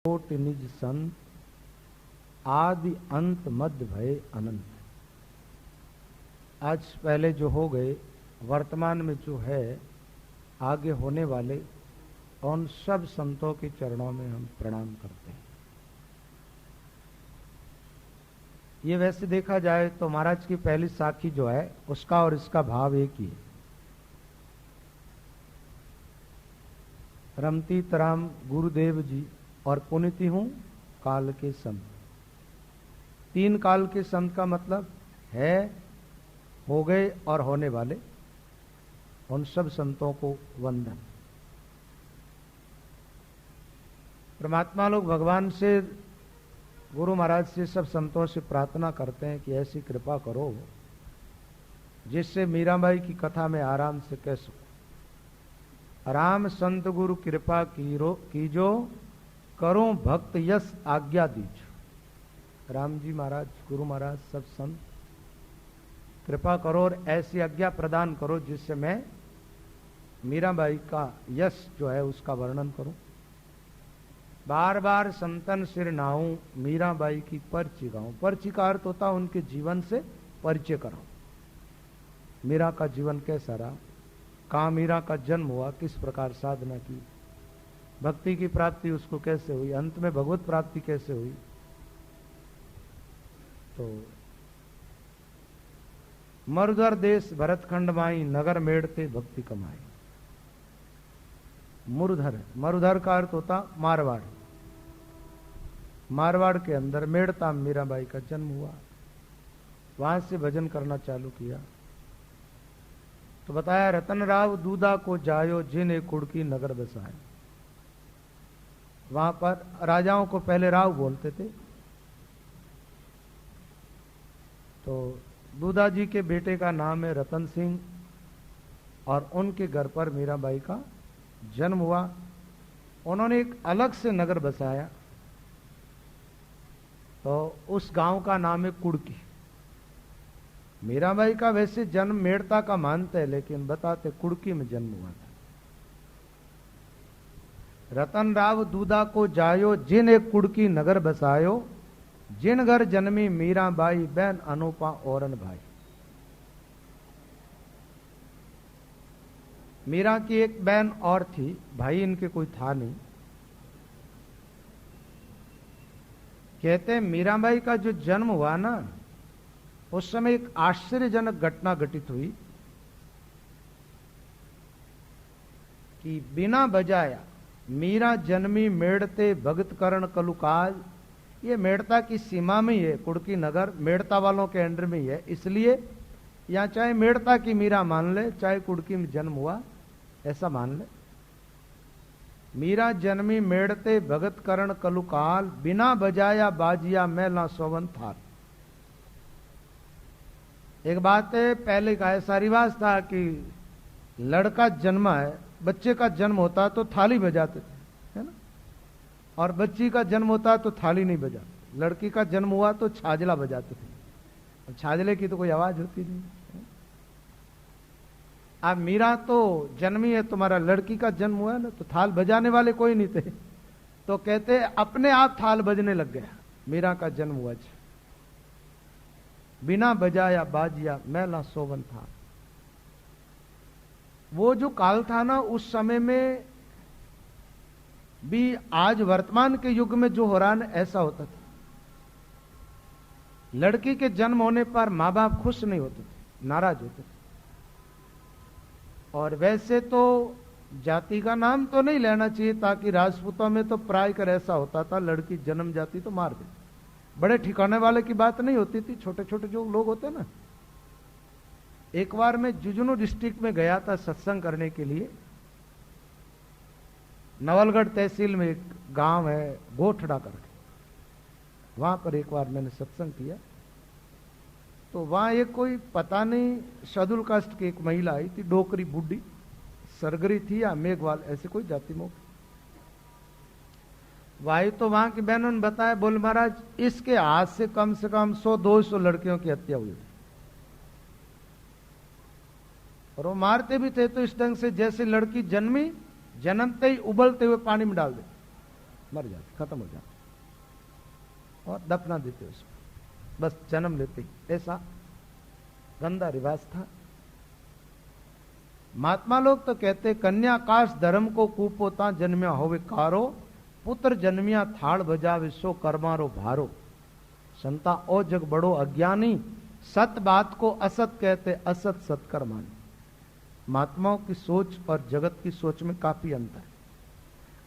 कोटि निज संत, आदि अंत मध्य भय अनंत। आज पहले जो हो गए, वर्तमान में जो है, आगे होने वाले, उन सब संतों के चरणों में हम प्रणाम करते हैं। ये वैसे देखा जाए तो महाराज की पहली साखी जो है, उसका और इसका भाव एक ही है। रमती तराम गुरुदेव जी और पुनिति हूं काल के संत। तीन काल के संत का मतलब है, हो गए और होने वाले, उन सब संतों को वंदन। परमात्मा लोग भगवान से, गुरु महाराज से, सब संतों से प्रार्थना करते हैं कि ऐसी कृपा करो जिससे मीराबाई की कथा में आराम से कह सकूं। राम संत गुरु कृपा कीजो, करो भक्त यश आज्ञा दीजो। राम जी महाराज, गुरु महाराज, सब संत कृपा करो और ऐसी आज्ञा प्रदान करो जिससे मैं मीराबाई का यश जो है उसका वर्णन करूं। बार बार संतन सिर नाऊं, मीराबाई की पर्ची गाऊं। पर्ची का अर्थ होता उनके जीवन से परिचय कराऊं। मीरा का जीवन कैसा रहा, कहां मीरा का जन्म हुआ, किस प्रकार साधना की, भक्ति की प्राप्ति उसको कैसे हुई, अंत में भगवत प्राप्ति कैसे हुई। तो मरुधर देश भरतखंड माई, नगर मेड़ते भक्ति कमाई। मुरधर, मरुधर का अर्थ होता मारवाड़। मारवाड़ के अंदर मेड़ता मीराबाई का जन्म हुआ, वहां से भजन करना चालू किया। तो बताया, रतन राव दूधा को जायो, जिन कुड़की नगर बसाए। वहां पर राजाओं को पहले राव बोलते थे। तो दूधा जी के बेटे का नाम है रतन सिंह और उनके घर पर मीराबाई का जन्म हुआ। उन्होंने एक अलग से नगर बसाया, तो उस गांव का नाम है कुड़की। मीराबाई का वैसे जन्म मेड़ता का मानते हैं, लेकिन बताते कुड़की में जन्म हुआ था। रतन राव दूधा को जायो, जिन एक कुड़की नगर बसायो, जिन घर जन्मी मीराबाई, बहन अनुपा औरन भाई। मीरा की एक बहन और थी, भाई इनके कोई था नहीं। कहते हैं मीराबाई का जो जन्म हुआ ना, उस समय एक आश्चर्यजनक घटना घटित हुई कि बिना बजाया मीरा जन्मी मेड़ते भगत करण कलुकाज। ये मेड़ता की सीमा में ही है, कुड़की नगर मेड़ता वालों के अंडर में ही है, इसलिए यहां चाहे मेड़ता की मीरा मान ले, चाहे कुड़की में जन्म हुआ ऐसा मान ले। मीरा जन्मी मेड़ते भगत करण कलुकाल, बिना बजाया बाजिया मैला सोवन थाल। एक बात है, पहले का ऐसा रिवाज था कि लड़का जन्मा है, बच्चे का जन्म होता तो थाली बजाते थे, है ना, और बच्ची का जन्म होता तो थाली नहीं बजाते। लड़की का जन्म हुआ तो छाजला बजाते थे। छाजले की तो कोई आवाज होती नहीं। अब मीरा तो जन्मी है, तुम्हारा लड़की का जन्म हुआ है ना, तो थाल बजाने वाले कोई नहीं थे। तो कहते अपने आप थाल बजने लग गया, मीरा का जन्म हुआ। बिना बजाया बाजिया मैला सोवन था। वो जो काल था ना, उस समय में भी आज वर्तमान के युग में जो हो रहा है ऐसा होता था। लड़की के जन्म होने पर मां बाप खुश नहीं होते थे, नाराज होते थे। और वैसे तो जाति का नाम तो नहीं लेना चाहिए, ताकि राजपूतों में तो प्राय कर ऐसा होता था, लड़की जन्म जाती तो मार देते। बड़े ठिकाने वाले की बात नहीं होती थी, छोटे छोटे जो लोग होते ना। एक बार मैं झुंझुनू डिस्ट्रिक्ट में गया था सत्संग करने के लिए। नवलगढ़ तहसील में एक गांव है गोठड़ा करके, वहां पर एक बार मैंने सत्संग किया। तो वहां एक कोई पता नहीं शेड्यूल कास्ट की एक महिला आई थी, डोकरी बुड्ढी, सरगरी थी या मेघवाल, ऐसे कोई जाति मोक। वायु तो वहां की बहनों ने बताया, बोल महाराज इसके हाथ से कम 100-200 लड़कियों की हत्या हुई थी। और वो मारते भी थे तो इस ढंग से जैसे लड़की जन्मी, जन्मते ही उबलते हुए पानी में डाल देते। मर जाती, खत्म हो जाती और दफना देते उसको, बस जन्म लेते ही। ऐसा गंदा रिवाज था। महात्मा लोग तो कहते कन्याकाश धर्म को कुपोता जन्म्या होवे कारो, पुत्र जन्मिया थाल बजावे सो कर्मारो भारो। संता ओ जग बड़ो अज्ञानी, सत बात को असत कहते असत सत्कर माने। महात्माओं की सोच और जगत की सोच में काफी अंतर है।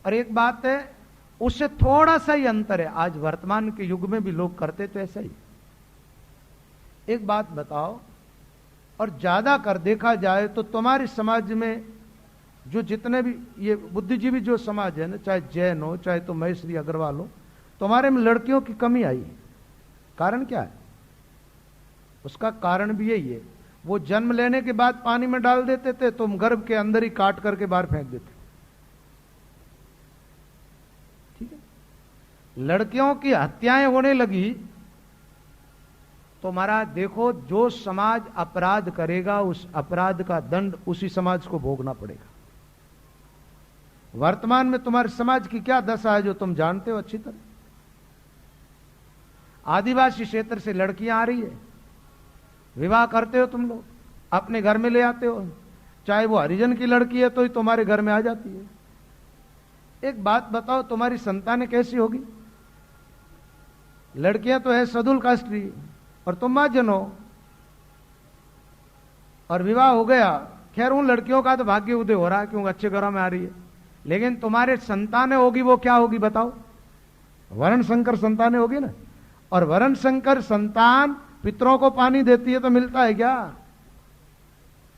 और एक बात है, उससे थोड़ा सा ही अंतर है, आज वर्तमान के युग में भी लोग करते तो ऐसा ही। एक बात बताओ, और ज्यादा कर देखा जाए तो तुम्हारे समाज में जो जितने भी ये बुद्धिजीवी जो समाज है ना, चाहे जैन हो चाहे तो महेश्वरी अग्रवाल हो, तुम्हारे में लड़कियों की कमी आई है। कारण क्या है? उसका कारण भी यही है, वो जन्म लेने के बाद पानी में डाल देते थे, तुम गर्भ के अंदर ही काट करके बाहर फेंक देते। ठीक है, लड़कियों की हत्याएं होने लगी तो महाराज देखो, जो समाज अपराध करेगा उस अपराध का दंड उसी समाज को भोगना पड़ेगा। वर्तमान में तुम्हारे समाज की क्या दशा है जो तुम जानते हो अच्छी तरह। आदिवासी क्षेत्र से लड़कियां आ रही है, विवाह करते हो तुम लोग, अपने घर में ले आते हो, चाहे वो हरिजन की लड़की है तो ही तुम्हारे घर में आ जाती है। एक बात बताओ, तुम्हारी संतानें कैसी होगी? लड़कियां तो है सदुल कास्टी और तुम महाजन हो, और विवाह हो गया। खैर उन लड़कियों का तो भाग्य उदय हो रहा है क्योंकि अच्छे घरों में आ रही है, लेकिन तुम्हारे संतानें होगी वो क्या होगी बताओ? वर्ण संकर संतानें होगी ना। और वर्ण संकर संतान पितरों को पानी देती है तो मिलता है क्या?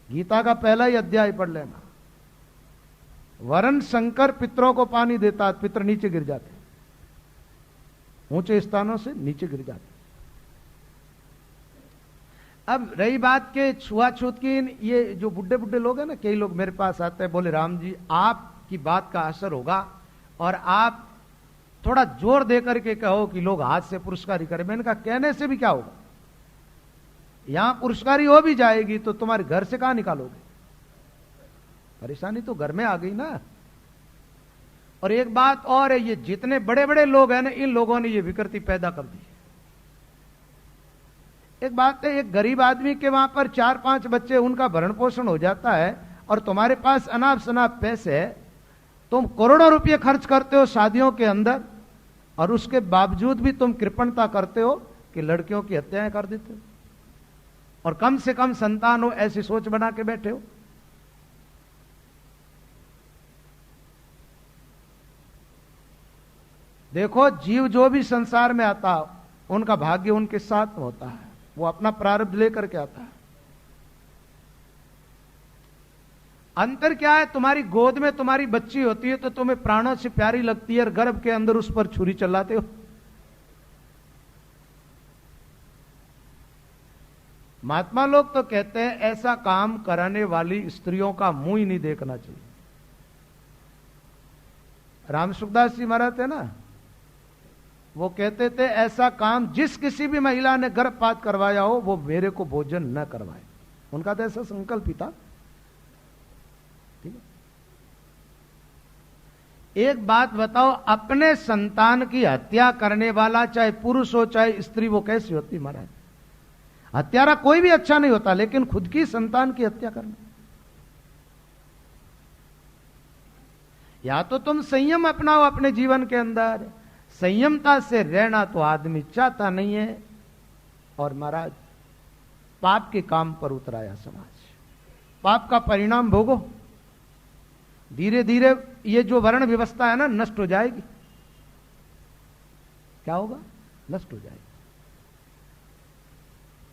गीता का पहला ही अध्याय पढ़ लेना। वर्ण संकर पितरों को पानी देता, पितर नीचे गिर जाते, ऊंचे स्थानों से नीचे गिर जाते। अब रही बात के छुआछूत की, ये जो बुढ़े बुढ़े लोग हैं ना, कई लोग मेरे पास आते हैं, बोले राम जी आपकी बात का असर होगा और आप थोड़ा जोर दे करके कहो कि लोग हाथ से पुरस्कारी करें। मैंने कहा कहने से भी क्या होगा, यहां पुरस्कारी हो भी जाएगी तो तुम्हारे घर से कहां निकालोगे? परेशानी तो घर में आ गई ना। और एक बात और है, ये जितने बड़े बड़े लोग हैं ना, इन लोगों ने ये विकृति पैदा कर दी। एक बात है, एक गरीब आदमी के वहां पर 4-5 बच्चे, उनका भरण पोषण हो जाता है, और तुम्हारे पास अनाप शनाप पैसे है, तुम करोड़ों रुपए खर्च करते हो शादियों के अंदर, और उसके बावजूद भी तुम कृपणता करते हो कि लड़कियों की हत्याएं कर देते हो, और कम से कम संतान हो ऐसी सोच बना के बैठे हो। देखो, जीव जो भी संसार में आता उनका भाग्य उनके साथ होता है, वो अपना प्रारब्ध लेकर के आता है। अंतर क्या है, तुम्हारी गोद में तुम्हारी बच्ची होती है तो तुम्हें प्राणों से प्यारी लगती है, और गर्भ के अंदर उस पर छुरी चलाते हो। महात्मा लोग तो कहते हैं ऐसा काम कराने वाली स्त्रियों का मुंह ही नहीं देखना चाहिए। राम सुखदास जी महाराज थे ना, वो कहते थे ऐसा काम जिस किसी भी महिला ने गर्भपात करवाया हो वो मेरे को भोजन न करवाए। उनका तो ऐसा संकल्प ही था। ठीक है, एक बात बताओ, अपने संतान की हत्या करने वाला चाहे पुरुष हो चाहे स्त्री, वो कैसी होती महाराज? हत्यारा कोई भी अच्छा नहीं होता, लेकिन खुद की संतान की हत्या करना। या तो तुम संयम अपनाओ अपने जीवन के अंदर, संयमता से रहना तो आदमी चाहता नहीं है, और महाराज पाप के काम पर उतराया समाज, पाप का परिणाम भोगो। धीरे धीरे ये जो वर्ण व्यवस्था है ना, नष्ट हो जाएगी। क्या होगा? नष्ट हो जाएगी।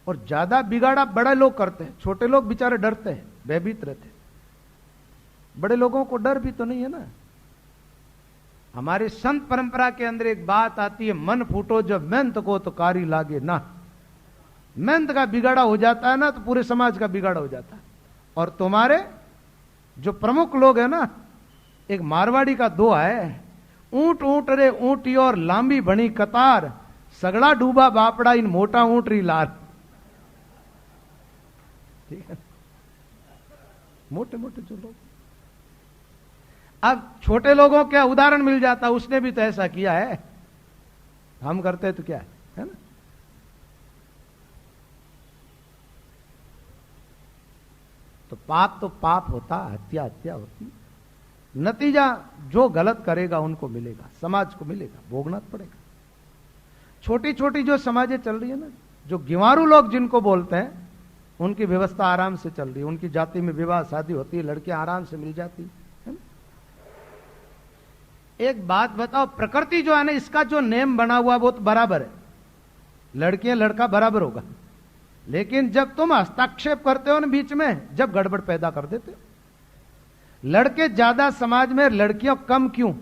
और ज्यादा बिगाड़ा बड़े लोग करते हैं, छोटे लोग बेचारे डरते हैं, भयभीत रहते हैं। बड़े लोगों को डर भी तो नहीं है ना। हमारे संत परंपरा के अंदर एक बात आती है, मन फूटो जब मेहनत को तो कारी लागे ना। मेहनत का बिगाड़ा हो जाता है ना तो पूरे समाज का बिगाड़ा हो जाता है। और तुम्हारे जो प्रमुख लोग हैं ना, एक मारवाड़ी का दोहा है, ऊंट ऊंट रे ऊंटी और लांबी बनी कतार, सगड़ा डूबा बापड़ा इन मोटा ऊंट री लार। ठीक है, मोटे मोटे जो लोग। अब छोटे लोगों के उदाहरण मिल जाता, उसने भी तो ऐसा किया है, हम करते तो क्या है ना। तो पाप होता, हत्या हत्या होती, नतीजा जो गलत करेगा उनको मिलेगा, समाज को मिलेगा, भोगना पड़ेगा। छोटी छोटी जो समाजें चल रही है ना, जो गिवारू लोग जिनको बोलते हैं, उनकी व्यवस्था आराम से चल रही है, उनकी जाति में विवाह शादी होती है, लड़कियां आराम से मिल जाती है ना। एक बात बताओ, प्रकृति जो है ना, इसका जो नेम बना हुआ वो तो बराबर है, लड़कियां लड़का बराबर होगा, लेकिन जब तुम हस्ताक्षेप करते हो ना बीच में, जब गड़बड़ पैदा कर देते हो। लड़के ज्यादा समाज में, लड़कियां कम क्यों?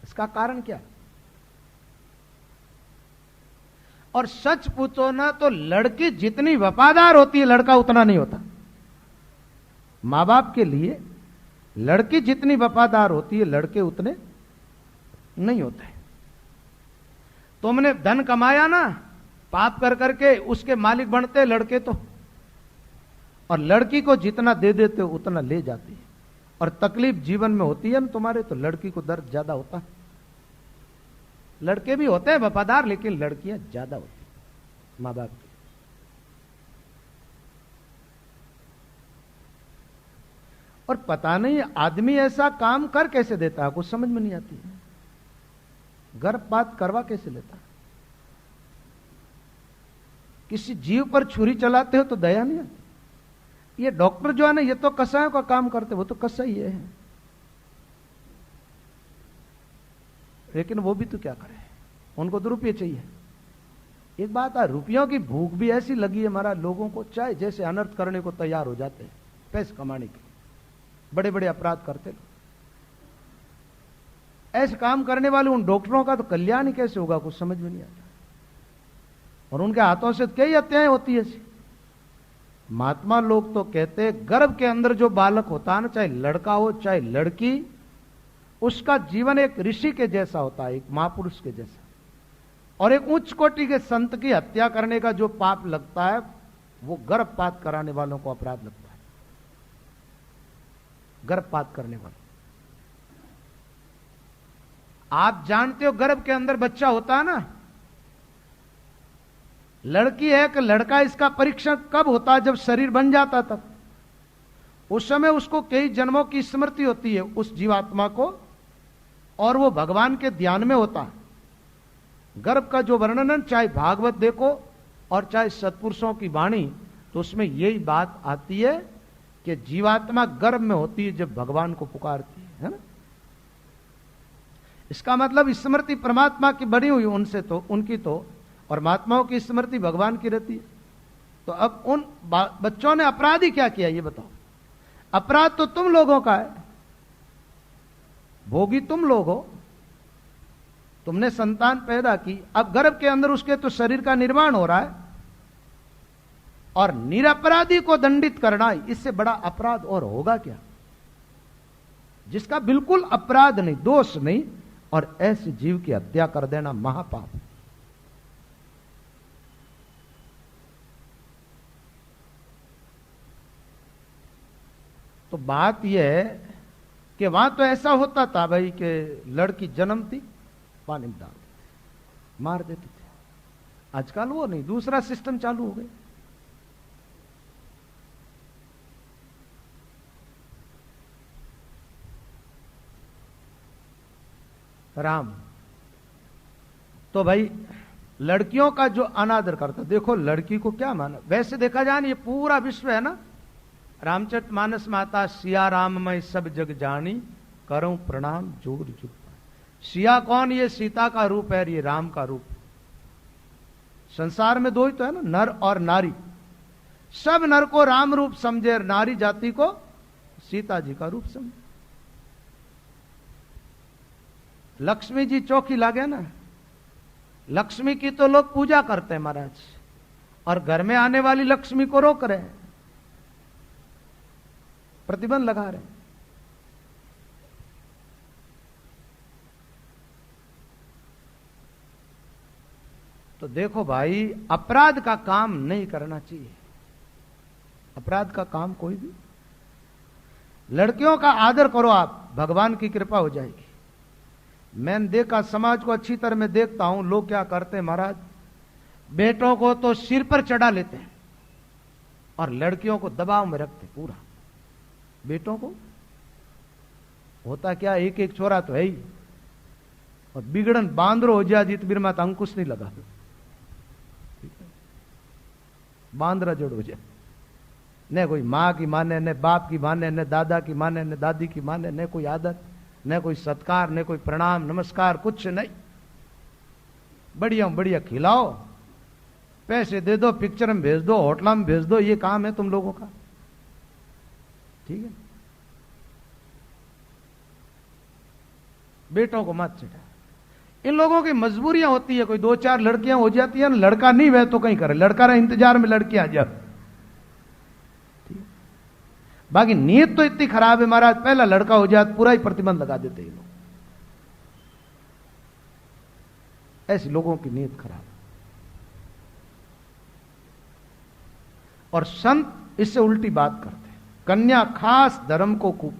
इसका कारण क्या? और सच पूछो ना तो लड़की जितनी वफादार होती है, लड़का उतना नहीं होता। मां बाप के लिए लड़की जितनी वफादार होती है, लड़के उतने नहीं होते। तुमने धन कमाया ना, पाप कर करके उसके मालिक बनते लड़के तो, और लड़की को जितना दे देते हो उतना ले जाती है। और तकलीफ जीवन में होती है ना तुम्हारे, तो लड़की को दर्द ज्यादा होता है। लड़के भी होते हैं वफादार, लेकिन लड़कियां ज्यादा होती मां बाप की। और पता नहीं आदमी ऐसा काम कर कैसे देता है, कुछ समझ में नहीं आती है। गर्भपात करवा कैसे लेता? किसी जीव पर छुरी चलाते हो तो दया नहीं आती। ये डॉक्टर जो है ना, ये तो कसायों का काम करते, वो तो कसाई है, लेकिन वो भी तो क्या करे, उनको तो रुपये चाहिए। एक बात है, रुपयों की भूख भी ऐसी लगी है हमारा लोगों को, चाहे जैसे अनर्थ करने को तैयार हो जाते हैं पैसे कमाने के, बड़े बड़े अपराध करते लोग। ऐसे काम करने वाले उन डॉक्टरों का तो कल्याण ही कैसे होगा, कुछ समझ में नहीं आता। और उनके हाथों से कई हत्याएं होती है ऐसी। महात्मा लोग तो कहते हैं, गर्भ के अंदर जो बालक होता है ना, चाहे लड़का हो चाहे लड़की, उसका जीवन एक ऋषि के जैसा होता है, एक महापुरुष के जैसा। और एक उच्च कोटि के संत की हत्या करने का जो पाप लगता है, वो गर्भपात कराने वालों को अपराध लगता है। गर्भपात करने वाले, आप जानते हो गर्भ के अंदर बच्चा होता है ना, लड़की है कि लड़का, इसका परीक्षण कब होता है? जब शरीर बन जाता तब। उस समय उसको कई जन्मों की स्मृति होती है उस जीवात्मा को, और वो भगवान के ध्यान में होता है। गर्भ का जो वर्णन, चाहे भागवत देखो और चाहे सत्पुरुषों की वाणी, तो उसमें यही बात आती है कि जीवात्मा गर्भ में होती है जब भगवान को पुकारती है ना। इसका मतलब स्मृति परमात्मा की बनी हुई उनसे, तो उनकी तो, और महात्माओं की स्मृति भगवान की रहती है। तो अब उन बच्चों ने अपराध ही क्या किया, ये बताओ? अपराध तो तुम लोगों का है, भोगी तुम लोग हो। तुमने संतान पैदा की, अब गर्भ के अंदर उसके तो शरीर का निर्माण हो रहा है, और निरपराधी को दंडित करना, इससे बड़ा अपराध और होगा क्या? जिसका बिल्कुल अपराध नहीं, दोष नहीं, और ऐसे जीव की हत्या कर देना महापाप। तो बात यह है कि वहां तो ऐसा होता था भाई कि लड़की जन्मती, पानी में डाल देते, मार देते थे। आजकल वो नहीं, दूसरा सिस्टम चालू हो गया। राम तो भाई लड़कियों का जो अनादर करता, देखो लड़की को क्या माना। वैसे देखा जाए ना, ये पूरा विश्व है ना, रामचरितमानस माता सिया राम मैं सब जग जानी, करूं प्रणाम जोर जुग। सिया कौन? ये सीता का रूप है, ये राम का रूप। संसार में दो ही तो है ना, नर और नारी। सब नर को राम रूप समझे, नारी जाति को सीता जी का रूप समझे। लक्ष्मी जी चौकी लागे ना, लक्ष्मी की तो लोग पूजा करते हैं महाराज, और घर में आने वाली लक्ष्मी को रोक रहे हैं, प्रतिबंध लगा रहे हैं। तो देखो भाई, अपराध का काम नहीं करना चाहिए, अपराध का काम कोई भी। लड़कियों का आदर करो आप, भगवान की कृपा हो जाएगी। मैंने देखा, समाज को अच्छी तरह मैं देखता हूं, लोग क्या करते हैं महाराज, बेटों को तो सिर पर चढ़ा लेते हैं और लड़कियों को दबाव में रखते पूरा। बेटों को होता क्या, एक एक छोरा तो है ही, और बिगड़न बांदरो हो जाए जित बिर माता अंकुश नहीं लगा, बांदरा जड़ हो जाए, न कोई माँ की माने, न बाप की माने, न दादा की माने, न दादी की माने, न कोई आदत, न कोई सत्कार, न कोई प्रणाम नमस्कार, कुछ नहीं। बढ़िया बढ़िया खिलाओ, पैसे दे दो, पिक्चर में भेज दो, होटल में भेज दो, ये काम है तुम लोगों का। ठीक है, बेटों को मत चिढ़ा। इन लोगों की मजबूरियां होती है, कोई 2-4 लड़कियां हो जाती है, लड़का नहीं वह तो कहीं करे, लड़का रहा इंतजार में लड़की आ जाए। बाकी नीयत तो इतनी खराब है महाराज, पहला लड़का हो जाए पूरा ही प्रतिबंध लगा देते हैं लोग। ऐसे लोगों की नीयत खराब। और संत इससे उल्टी बात करते हैं, कन्या खास धर्म को कूप,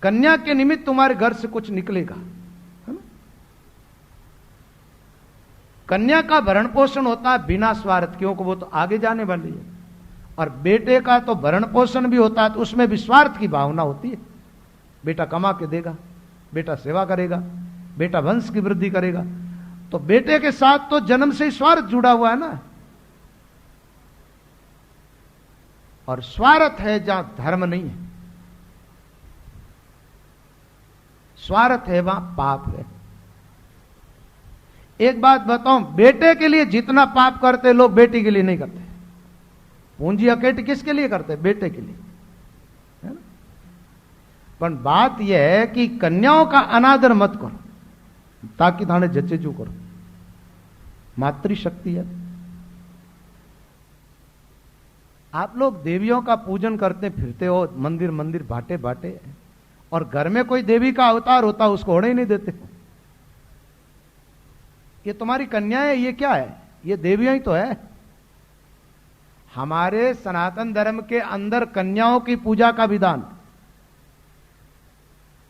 कन्या के निमित्त तुम्हारे घर से कुछ निकलेगा, है ना? कन्या का भरण पोषण होता है बिना स्वार्थ, क्योंकि वो तो आगे जाने वाली है। और बेटे का तो भरण पोषण भी होता है, तो उसमें भी स्वार्थ की भावना होती है। बेटा कमा के देगा, बेटा सेवा करेगा, बेटा वंश की वृद्धि करेगा, तो बेटे के साथ तो जन्म से ही स्वार्थ जुड़ा हुआ है ना। और स्वार्थ है जहां धर्म नहीं है, स्वार्थ है वहां पाप है। एक बात बताऊं, बेटे के लिए जितना पाप करते लोग बेटी के लिए नहीं करते। पूंजी अकेट किसके लिए करते? बेटे के लिए, है ना? पर बात यह है कि कन्याओं का अनादर मत करो, ताकि थाने जचेजू करो, मातृशक्ति है। आप लोग देवियों का पूजन करते फिरते हो, मंदिर मंदिर बाटे बाटे, और घर में कोई देवी का अवतार होता उसको होने ही नहीं देते। ये तुम्हारी कन्या है, ये क्या है? ये देवियां ही तो है। हमारे सनातन धर्म के अंदर कन्याओं की पूजा का विधान,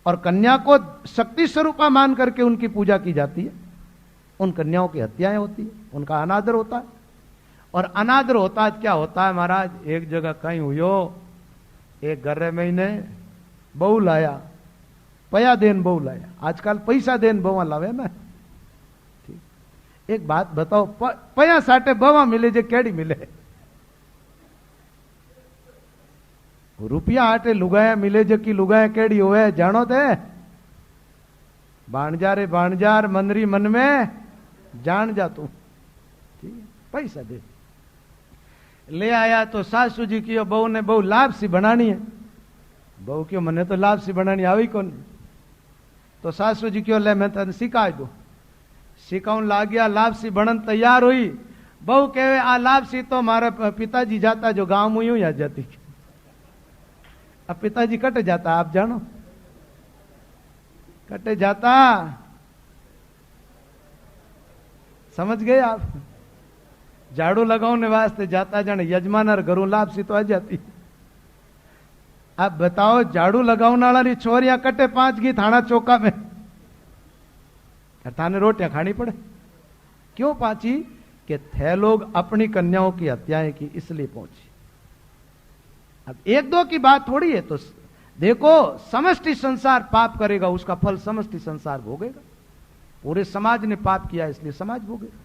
और कन्या को शक्ति स्वरूपा मान करके उनकी पूजा की जाती है। उन कन्याओं की हत्याएं होती है, उनका अनादर होता है। और अनादर होता है क्या होता है महाराज? एक जगह कहीं हुयो, एक गर्रे महीने बहू लाया, पया देन बहू लाया। आजकल पैसा देन बवा लावे ना। ठीक, एक बात बताओ, पया साटे बवा मिले जे केड़ी मिले? रुपया आटे लुगाया मिले जे की लुगाया केड़ी होवे जानो ते? बाणजारे बाणजार मनरी मन में जान जा तू। ठीक है, पैसा दे ले आया तो सासू जी की बहू ने बहु लाभ सी बनानी है। बहू क्यों मने तो लाभ सी बनानी आई कौन? तो सासू जी क्यों ले मैं तेन सिखा दू। सिखाऊं लाग गया, लाभ सी बनन तैयार हुई। बहू कहे आ लाभ सी तो मारे पिताजी जाता जो गांव में यूं आ जाती। अब पिताजी कट जाता, आप जानो, कटे जाता। समझ गए आप? झाड़ू लगाने वास्ते जाता जाने यजमान घरों लाभ सी तो आ जाती। आप बताओ, झाड़ू लगाने वाली छोरियां कटे 5 घी थाना चौका में, थाने रोटियां खानी पड़े। क्यों पाची? कि थे लोग अपनी कन्याओं की हत्याएं की, इसलिए पहुंची। अब 1-2 की बात थोड़ी है। तो देखो, समष्टि संसार पाप करेगा, उसका फल समष्टि संसार भोगेगा। पूरे समाज ने पाप किया, इसलिए समाज भोगेगा।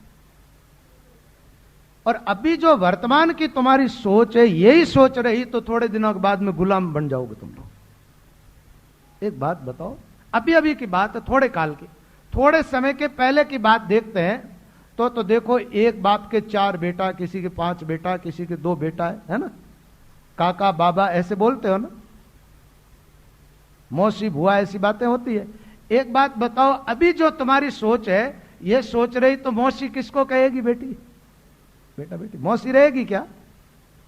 और अभी जो वर्तमान की तुम्हारी सोच है, यही सोच रही तो थोड़े दिनों के बाद में गुलाम बन जाओगे तुम लोग। एक बात बताओ, अभी अभी की बात है, थोड़े काल की, थोड़े समय के पहले की बात देखते हैं तो देखो, एक बाप के 4 बेटा, किसी के 5 बेटा, किसी के 2 बेटा है ना? काका बाबा ऐसे बोलते हो ना, मौसी बुआ, ऐसी बातें होती है। एक बात बताओ, अभी जो तुम्हारी सोच है, ये सोच रही तो मौसी किसको कहेगी? बेटी बेटा बेटी मौसी रहेगी क्या?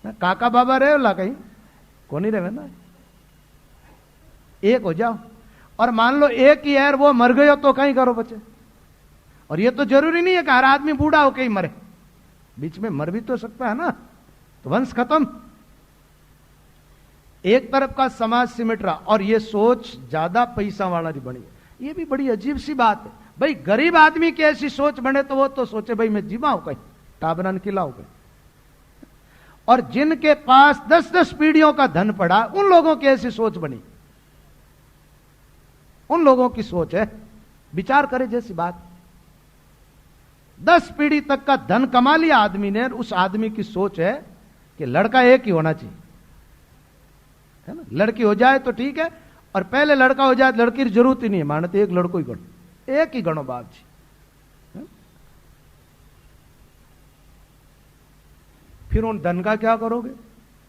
ना, काका बाबा रहे ला कहीं को नहीं रहे ना। एक हो जाओ, और मान लो एक ही है, वो मर गए तो कहीं करो बच्चे। और ये तो जरूरी नहीं है कि हर आदमी बूढ़ा हो कहीं मरे, बीच में मर भी तो सकता है ना, तो वंश खत्म। एक तरफ का समाज सिमट रहा और ये सोच ज्यादा पैसा वाला नहीं बनी। ये भी बड़ी अजीब सी बात है। भाई गरीब आदमी की ऐसी सोच बने तो वो तो सोचे भाई मैं जीवाऊं कहीं, टाबरन खिलाऊं कहीं। और जिनके पास 10-10 पीढ़ियों का धन पड़ा, उन लोगों की ऐसी सोच बनी। उन लोगों की सोच है, विचार करे जैसी बात। 10 पीढ़ी तक का धन कमा लिया आदमी ने, उस आदमी की सोच है कि लड़का एक ही होना चाहिए, है ना। लड़की हो जाए तो ठीक है, और पहले लड़का हो जाए तो लड़की की जरूरत ही नहीं है, मानते एक लड़को ही गणो, एक ही गणो बाप जी। फिर उन धन का क्या करोगे?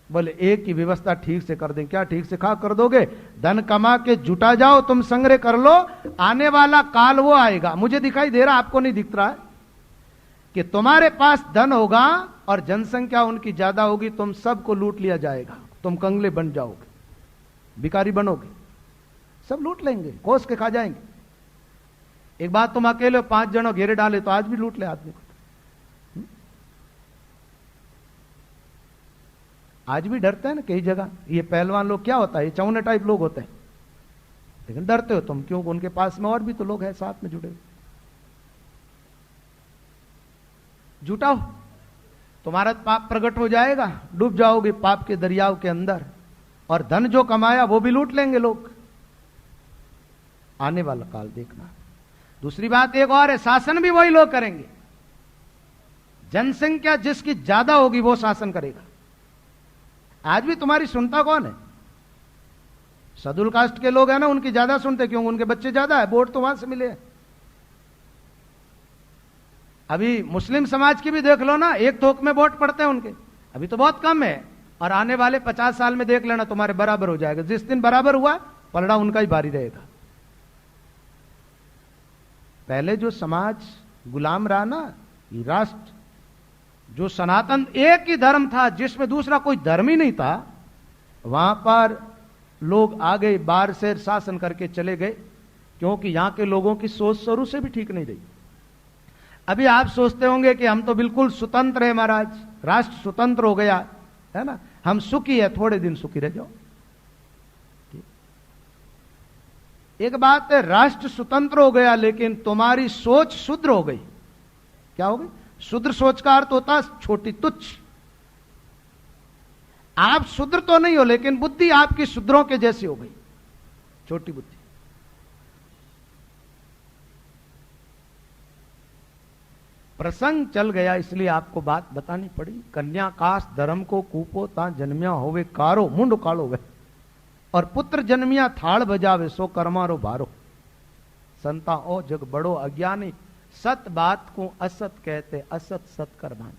बोले एक की व्यवस्था ठीक से कर दें। क्या ठीक से खा कर दोगे? धन कमा के जुटा जाओ, तुम संग्रह कर लो, आने वाला काल वो आएगा। मुझे दिखाई दे रहा, आपको नहीं दिख रहा है कि तुम्हारे पास धन होगा और जनसंख्या उनकी ज्यादा होगी, तुम सबको लूट लिया जाएगा, तुम कंगले बन जाओगे, भिखारी बनोगे, सब लूट लेंगे, कोस के खा जाएंगे। एक बात तुम अकेले 5 जनों घेरे डाले तो आज भी लूट ले आदमी को। आज भी डरते हैं ना कई जगह। ये पहलवान लोग क्या होता है, ये चौने टाइप लोग होते हैं, लेकिन डरते हो तुम क्यों? उनके पास में और भी तो लोग हैं साथ में जुड़े। जुटाओ, तुम्हारा पाप प्रकट हो जाएगा, डूब जाओगे पाप के दरियाव के अंदर, और धन जो कमाया वो भी लूट लेंगे लोग। आने वाला काल देखना। दूसरी बात एक और है, शासन भी वही लोग करेंगे। जनसंख्या जिसकी ज्यादा होगी वो शासन करेगा। आज भी तुम्हारी सुनता कौन है? शेड्यूल कास्ट के लोग हैं ना, उनकी ज्यादा सुनते, क्यों? उनके बच्चे ज्यादा है, वोट तो वहां से मिले। अभी मुस्लिम समाज की भी देख लो ना, एक थोक में वोट पड़ते हैं उनके, अभी तो बहुत कम है, और आने वाले 50 साल में देख लेना तुम्हारे बराबर हो जाएगा। जिस दिन बराबर हुआ पलड़ा उनका ही भारी रहेगा। पहले जो समाज गुलाम रहा ना, ये राष्ट्र जो सनातन एक ही धर्म था, जिसमें दूसरा कोई धर्म ही नहीं था, वहां पर लोग आ गए, बाहर से शासन करके चले गए, क्योंकि यहां के लोगों की सोच शुरू से भी ठीक नहीं रही। अभी आप सोचते होंगे कि हम तो बिल्कुल स्वतंत्र है महाराज, राष्ट्र स्वतंत्र हो गया है ना, हम सुखी है, थोड़े दिन सुखी रह जाओ। एक बात है, राष्ट्र स्वतंत्र हो गया, लेकिन तुम्हारी सोच शूद्र हो गई। क्या हो गई? शूद्र सोच का अर्थ होता छोटी, तुच्छ। आप शूद्र तो नहीं हो, लेकिन बुद्धि आपकी शूद्रों के जैसी हो गई, छोटी बुद्धि। प्रसंग चल गया इसलिए आपको बात बतानी पड़ी। कन्या काश धर्म को कूपो ता जन्मिया होवे कारो मुंड कालो वे, और पुत्र जन्मिया थाल बजावे सो कर्मारो भारो। संता ओ जग बड़ो अज्ञानी, सत बात को असत कहते असत सत कर मान।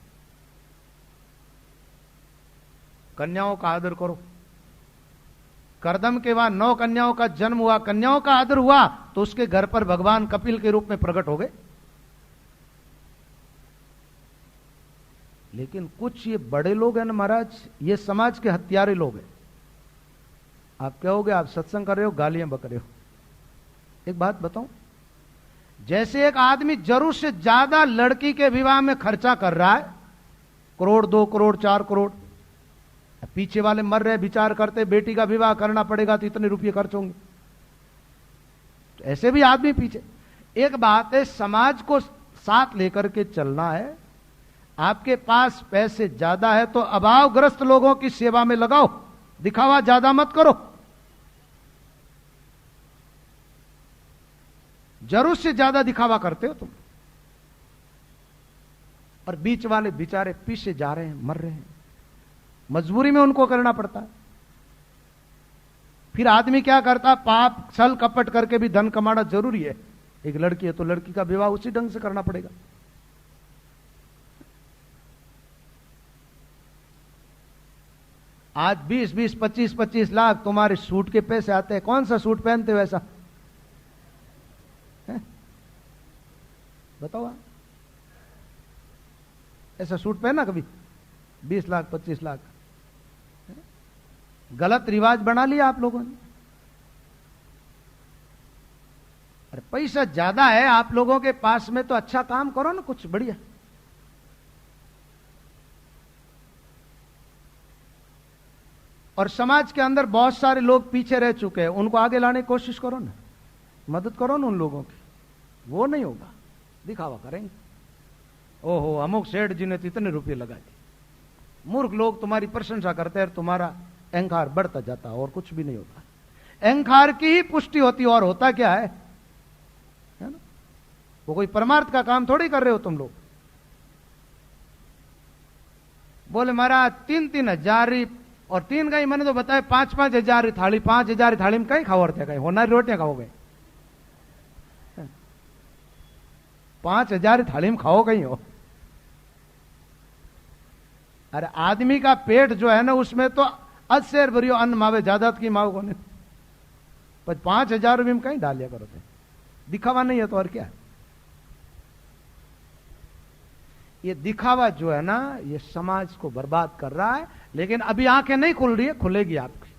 कन्याओं का आदर करो। करदम के बाद 9 कन्याओं का जन्म हुआ, कन्याओं का आदर हुआ तो उसके घर पर भगवान कपिल के रूप में प्रकट हो गए। लेकिन कुछ ये बड़े लोग हैं ना महाराज, ये समाज के हत्यारे लोग हैं। आप कहोगे आप सत्संग कर रहे हो, गालियां बक रहे हो। एक बात बताऊं, जैसे एक आदमी जरूर से ज्यादा लड़की के विवाह में खर्चा कर रहा है, करोड़ 2 करोड़ 4 करोड़, पीछे वाले मर रहे, विचार करते बेटी का विवाह करना पड़ेगा तो इतने रुपये खर्च होंगे, तो ऐसे भी आदमी पीछे। एक बात है, समाज को साथ लेकर के चलना है। आपके पास पैसे ज्यादा है तो अभावग्रस्त लोगों की सेवा में लगाओ, दिखावा ज्यादा मत करो। जरूर से ज्यादा दिखावा करते हो तुम, और बीच वाले बेचारे पीछे जा रहे हैं, मर रहे हैं, मजबूरी में उनको करना पड़ता है। फिर आदमी क्या करता, पाप छल कपट करके भी धन कमाना जरूरी है। एक लड़की है तो लड़की का विवाह उसी ढंग से करना पड़ेगा। आज 20-20, 25-25 लाख तुम्हारे सूट के पैसे आते हैं। कौन सा सूट पहनते हो ऐसा है? बताओ आप, ऐसा सूट पहना कभी? 20 लाख 25 लाख। गलत रिवाज बना लिया आप लोगों ने। अरे पैसा ज्यादा है आप लोगों के पास में तो अच्छा काम करो ना, कुछ बढ़िया। और समाज के अंदर बहुत सारे लोग पीछे रह चुके हैं, उनको आगे लाने की कोशिश करो ना, मदद करो ना उन लोगों की। वो नहीं होगा, दिखावा करेंगे, ओहो अमुक सेठ जी ने तो इतने रुपये लगा दिए। मूर्ख लोग तुम्हारी प्रशंसा करते हैं, तुम्हारा अहंकार बढ़ता जाता और कुछ भी नहीं होता। अहंकार की ही पुष्टि होती और होता क्या है ना? वो कोई परमार्थ का काम थोड़ी कर रहे हो तुम लोग। बोले महाराज 3,000 और 3 का ही मैंने तो बताया 5,000 थाली, 5,000 थाली में कहीं खाओ थे, कहीं होना रोटियां खाओगे? 5,000 थाली में खाओ कहीं हो? अरे आदमी का पेट जो है ना, उसमें तो 80 भरियो अन्न मावे, ज्यादा की माओ को नहीं, पर 5,000 रुपये में कहीं डालिया करो थे। दिखावा नहीं है तो और क्या है? ये दिखावा जो है ना, ये समाज को बर्बाद कर रहा है। लेकिन अभी आंखें नहीं खुल रही है, खुलेगी आपकी,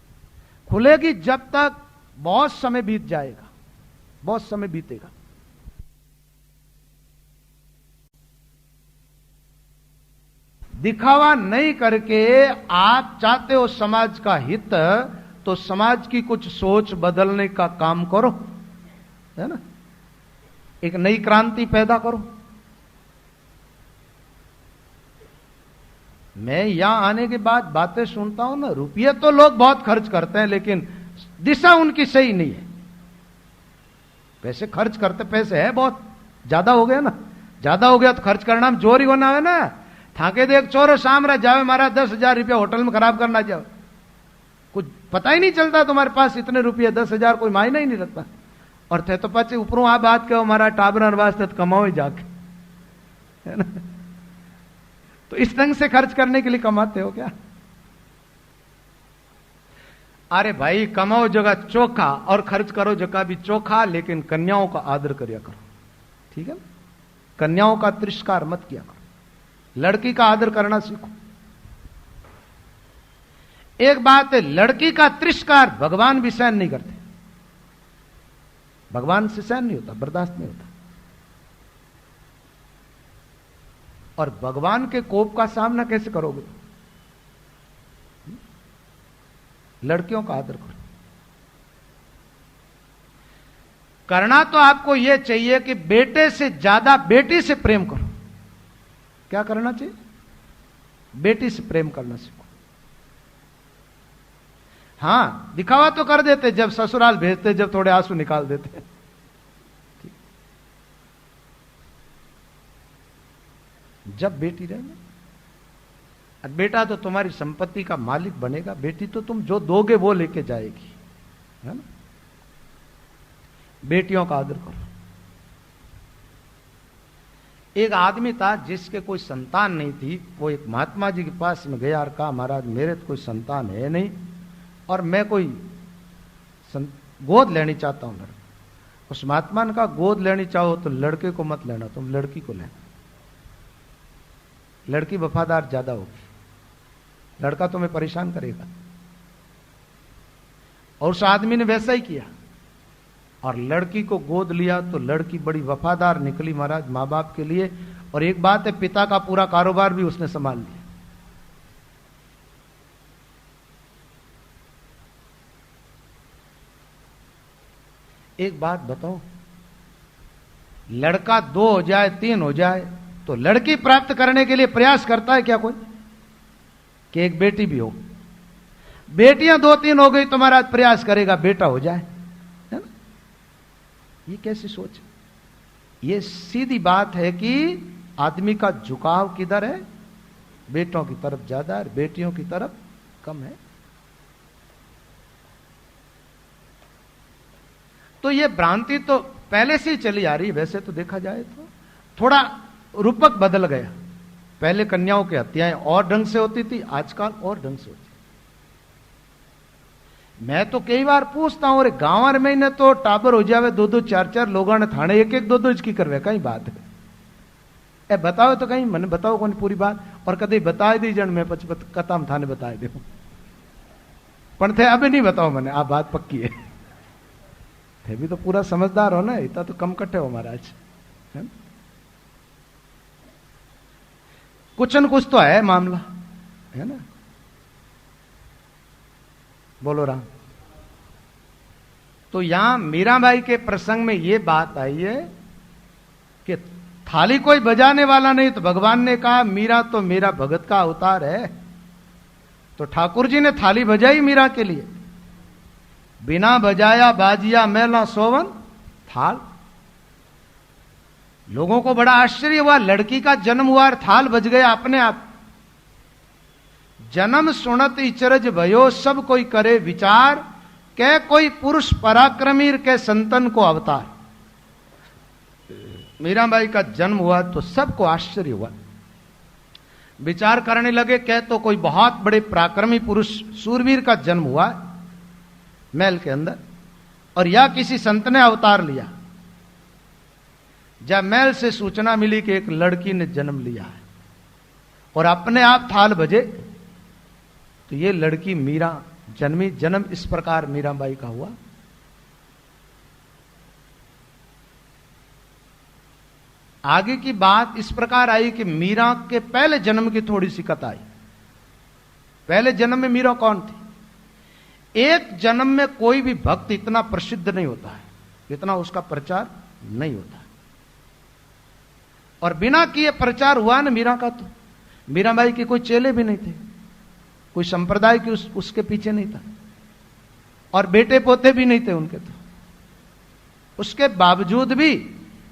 खुलेगी जब तक बहुत समय बीत जाएगा, बहुत समय बीतेगा। दिखावा नहीं करके आप चाहते हो समाज का हित, तो समाज की कुछ सोच बदलने का काम करो, है ना? एक नई क्रांति पैदा करो। मैं यहां आने के बाद बातें सुनता हूं ना, रुपये तो लोग बहुत खर्च करते हैं, लेकिन दिशा उनकी सही नहीं है। पैसे खर्च करते, पैसे है बहुत, ज्यादा हो गया ना, ज्यादा हो गया तो खर्च करना में जोर ही होना है ना। थाके दे एक चोर शाम रह जावे मारा 10,000 रुपया होटल में खराब करना जाओ, कुछ पता ही नहीं चलता तुम्हारे पास इतने रुपये, 10,000 कोई मायना ही नहीं रखता। और थे तो पचे ऊपरों आ बात कहो मारा टाबर वास्ते कमाओ ही जाके, है ना? तो इस ढंग से खर्च करने के लिए कमाते हो क्या? अरे भाई कमाओ जगह चोखा और खर्च करो जगह भी चोखा, लेकिन कन्याओं का आदर करिया करो, ठीक है ना? कन्याओं का तिरस्कार मत किया करो, लड़की का आदर करना सीखो। एक बात है, लड़की का तिरस्कार भगवान भी सहन नहीं करते, भगवान से सहन नहीं होता, बर्दाश्त नहीं होता। और भगवान के कोप का सामना कैसे करोगे? लड़कियों का आदर करो। करना तो आपको यह चाहिए कि बेटे से ज्यादा बेटी से प्रेम करो। क्या करना चाहिए? बेटी से प्रेम करना सीखो। हां, दिखावा तो कर देते जब ससुराल भेजते, जब थोड़े आंसू निकाल देते। जब बेटी रहना, बेटा तो तुम्हारी संपत्ति का मालिक बनेगा, बेटी तो तुम जो दोगे वो लेके जाएगी, है ना? बेटियों का आदर करो। एक आदमी था जिसके कोई संतान नहीं थी, वो एक महात्मा जी के पास में गया और कहा महाराज मेरे तो कोई संतान है नहीं और मैं कोई गोद लेनी चाहता हूं लड़का। उस महात्मा ने कहा गोद लेनी चाहो तो लड़के को मत लेना, तुम लड़की को लेना, लड़की वफादार ज्यादा होगी, लड़का तुम्हें परेशान करेगा। और उस आदमी ने वैसा ही किया और लड़की को गोद लिया तो लड़की बड़ी वफादार निकली महाराज मां बाप के लिए। और एक बात है, पिता का पूरा कारोबार भी उसने संभाल लिया। एक बात बताओ, लड़का 2 हो जाए 3 हो जाए तो लड़की प्राप्त करने के लिए प्रयास करता है क्या कोई? कि एक बेटी भी हो, बेटियां 2-3 हो गई तो महाराज प्रयास करेगा बेटा हो जाए, है ना? ये कैसी सोच? ये सीधी बात है कि आदमी का झुकाव किधर है? बेटों की तरफ ज्यादा है, बेटियों की तरफ कम है। तो ये भ्रांति तो पहले से ही चली आ रही है। वैसे तो देखा जाए तो थोड़ा रूपक बदल गया। पहले कन्याओं की हत्याएं और ढंग से होती थी, आजकल और ढंग से होती। मैं तो कई बार पूछता हूं, अरे गांव में ने तो टाबर हो जावे 2-2 4-4 लोगों ने थाने 1-1 2-2 की करवे, कहीं बात है? ए बताओ तो कहीं, मैंने बताओ कौन पूरी बात? और कदे बता दी जन मैं कताम थाने बताए दे पण थे अभी नहीं बताओ मैंने, आप बात पक्की है। थे भी तो पूरा समझदार हो ना, इतना तो कम कट्टे हो महाराज, है ना? कुछ न कुछ तो है मामला, है ना? बोलो राम। तो यहां मीराबाई के प्रसंग में यह बात आई है कि थाली कोई बजाने वाला नहीं, तो भगवान ने कहा मीरा तो मेरा भगत का अवतार है। तो ठाकुर जी ने थाली बजाई मीरा के लिए, बिना बजाया बाजिया मेला सोवन थाल। लोगों को बड़ा आश्चर्य हुआ, लड़की का जन्म हुआ और थाल बज गया अपने आप। जन्म सुनत इचरज भयो, सब कोई करे विचार, के कोई पुरुष पराक्रमीर के संतन को अवतार। मीराबाई का जन्म हुआ तो सबको आश्चर्य हुआ, विचार करने लगे, कह तो कोई बहुत बड़े पराक्रमी पुरुष सूरवीर का जन्म हुआ महल के अंदर, और या किसी संत ने अवतार लिया। जब महल से सूचना मिली कि एक लड़की ने जन्म लिया है और अपने आप थाल बजे, तो ये लड़की मीरा जन्मी। जन्म इस प्रकार मीराबाई का हुआ। आगे की बात इस प्रकार आई कि मीरा के पहले जन्म की थोड़ी सी कथा आई। पहले जन्म में मीरा कौन थी? एक जन्म में कोई भी भक्त इतना प्रसिद्ध नहीं होता है, इतना उसका प्रचार नहीं होता। और बिना किए प्रचार हुआ ना मीरा का। तो मीराबाई के कोई चेले भी नहीं थे, कोई संप्रदाय की उसके पीछे नहीं था, और बेटे पोते भी नहीं थे उनके। तो उसके बावजूद भी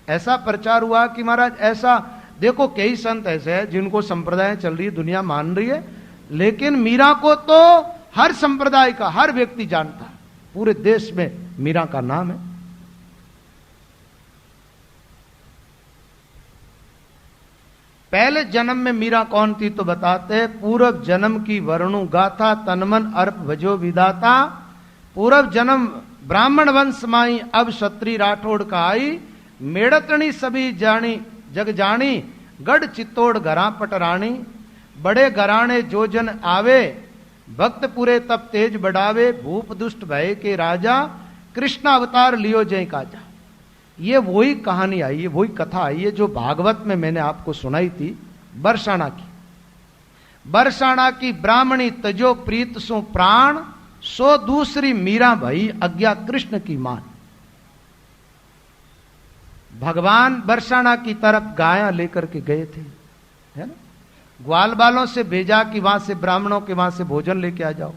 ऐसा प्रचार हुआ कि महाराज ऐसा देखो, कई संत ऐसे हैं जिनको संप्रदाय चल रही है, दुनिया मान रही है, लेकिन मीरा को तो हर संप्रदाय का हर व्यक्ति जानता है। पूरे देश में मीरा का नाम है। पहले जन्म में मीरा कौन थी तो बताते हैं, पूर्व जन्म की वर्णु गाथा, तनमन अर्प भजो विदाता। पूर्व जन्म ब्राह्मण वंश माई, अब क्षत्रि राठौड़ का आई। मेड़तनी सभी जानी जग जानी, गढ़ चित्तौड़ घरा पटरानी। बड़े घराने जो जन आवे, भक्त पूरे तब तेज बढ़ावे। भूप दुष्ट भय के राजा, कृष्ण अवतार लियो जय काजा। ये वही कहानी आई है, वही कथा आई है जो भागवत में मैंने आपको सुनाई थी, बरसाना की। बरसाना की ब्राह्मणी तजो प्रीत सो प्राण, सो दूसरी मीरा भई अज्ञा कृष्ण की मान। भगवान बरसाना की तरफ गाया लेकर के गए थे, है ना। ग्वाल बालों से भेजा कि वहां से ब्राह्मणों के वहां से भोजन लेके आ जाओ।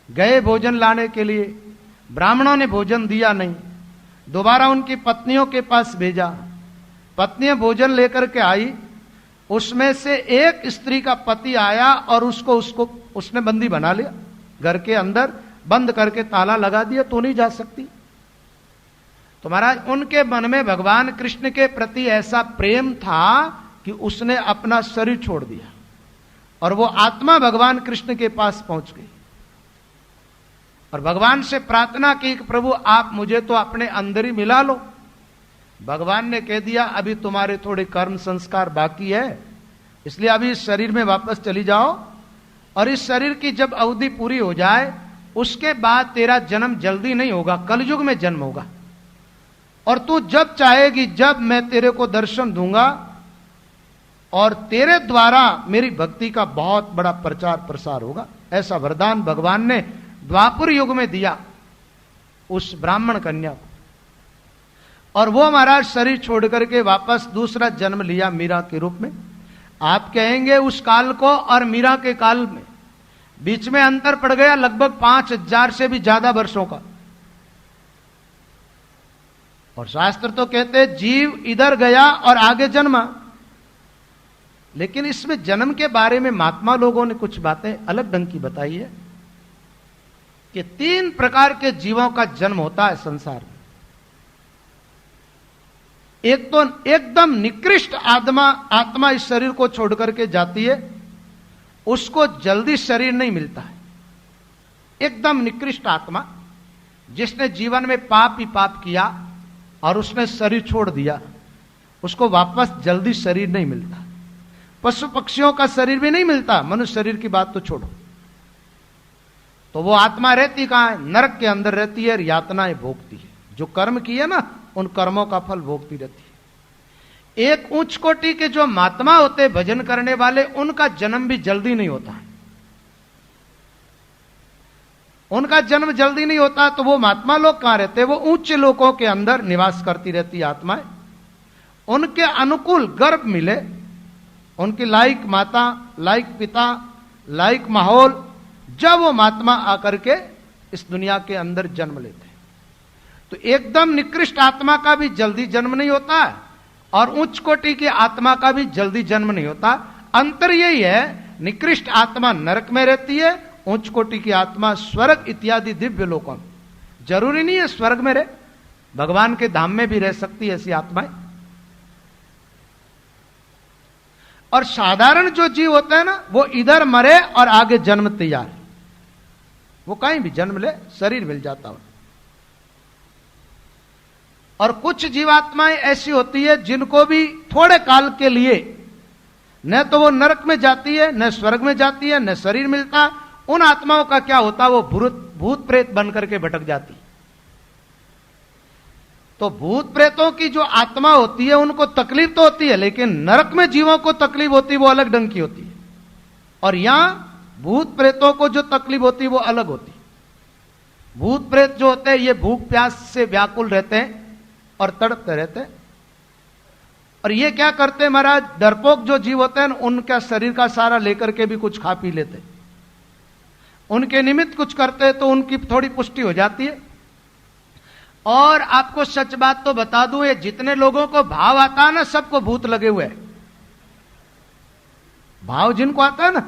गए भोजन लाने के लिए, ब्राह्मणों ने भोजन दिया नहीं। दोबारा उनकी पत्नियों के पास भेजा, पत्नियां भोजन लेकर के आई। उसमें से एक स्त्री का पति आया और उसको उसने बंदी बना लिया, घर के अंदर बंद करके ताला लगा दिया, तो नहीं जा सकती। तो महाराज उनके मन में भगवान कृष्ण के प्रति ऐसा प्रेम था कि उसने अपना शरीर छोड़ दिया और वो आत्मा भगवान कृष्ण के पास पहुंच गई और भगवान से प्रार्थना की कि प्रभु आप मुझे तो अपने अंदर ही मिला लो। भगवान ने कह दिया अभी तुम्हारे थोड़े कर्म संस्कार बाकी है, इसलिए अभी इस शरीर में वापस चली जाओ, और इस शरीर की जब अवधि पूरी हो जाए उसके बाद तेरा जन्म जल्दी नहीं होगा, कलयुग में जन्म होगा, और तू जब चाहेगी जब मैं तेरे को दर्शन दूंगा और तेरे द्वारा मेरी भक्ति का बहुत बड़ा प्रचार प्रसार होगा। ऐसा वरदान भगवान ने द्वापर युग में दिया उस ब्राह्मण कन्या को, और वो महाराज शरीर छोड़ करके वापस दूसरा जन्म लिया मीरा के रूप में। आप कहेंगे उस काल को और मीरा के काल में बीच में अंतर पड़ गया लगभग 5000 से भी ज्यादा वर्षों का। और शास्त्र तो कहते जीव इधर गया और आगे जन्मा, लेकिन इसमें जन्म के बारे में महात्मा लोगों ने कुछ बातें अलग ढंग की बताई है कि 3 प्रकार के जीवों का जन्म होता है संसार में। एक तो एकदम निकृष्ट आत्मा इस शरीर को छोड़ करके जाती है, उसको जल्दी शरीर नहीं मिलता है। एकदम निकृष्ट आत्मा जिसने जीवन में पाप ही पाप किया और उसने शरीर छोड़ दिया, उसको वापस जल्दी शरीर नहीं मिलता। पशु पक्षियों का शरीर भी नहीं मिलता, मनुष्य शरीर की बात तो छोड़ो। तो वो आत्मा रहती कहां है? नरक के अंदर रहती है, यातनाएं भोगती है। जो कर्म किए ना उन कर्मों का फल भोगती रहती है। एक उच्च कोटि के जो महात्मा होते भजन करने वाले, उनका जन्म भी जल्दी नहीं होता है। उनका जन्म जल्दी नहीं होता, तो वो महात्मा लोग कहां रहते? वो उच्च लोकों के अंदर निवास करती रहती आत्माएं। उनके अनुकूल गर्भ मिले, उनकी लायक माता, लायक पिता, लायक माहौल, जब वो महात्मा आकर के इस दुनिया के अंदर जन्म लेते हैं। तो एकदम निकृष्ट आत्मा का भी जल्दी जन्म नहीं होता है, और उच्च कोटि की आत्मा का भी जल्दी जन्म नहीं होता। अंतर यही है, निकृष्ट आत्मा नरक में रहती है, उच्च कोटि की आत्मा स्वर्ग इत्यादि दिव्य लोकों में। जरूरी नहीं है स्वर्ग में रहे, भगवान के धाम में भी रह सकती है ऐसी आत्माएं। और साधारण जो जीव होते हैं ना, वो इधर मरे और आगे जन्म तैयार है, वो कहीं भी जन्म ले, शरीर मिल जाता हो। और कुछ जीवात्माएं ऐसी होती है जिनको भी थोड़े काल के लिए न तो वो नरक में जाती है, न स्वर्ग में जाती है, न शरीर मिलता। उन आत्माओं का क्या होता? वो भूत प्रेत बनकर के भटक जाती। तो भूत प्रेतों की जो आत्मा होती है उनको तकलीफ तो होती है, लेकिन नरक में जीवों को तकलीफ होती है वो अलग ढंग की होती है, और यहां भूत प्रेतों को जो तकलीफ होती है वो अलग होती है। भूत प्रेत जो होते हैं ये भूख प्यास से व्याकुल रहते हैं और तड़पते रहते हैं। और ये क्या करते हैं महाराज? डरपोक जो जीव होते हैं उनका शरीर का सारा लेकर के भी कुछ खा पी लेते, उनके निमित्त कुछ करते हैं तो उनकी थोड़ी पुष्टि हो जाती है। और आपको सच बात तो बता दूं, ये जितने लोगों को भाव आता है ना, सबको भूत लगे हुए हैं। भाव जिनको आता है ना,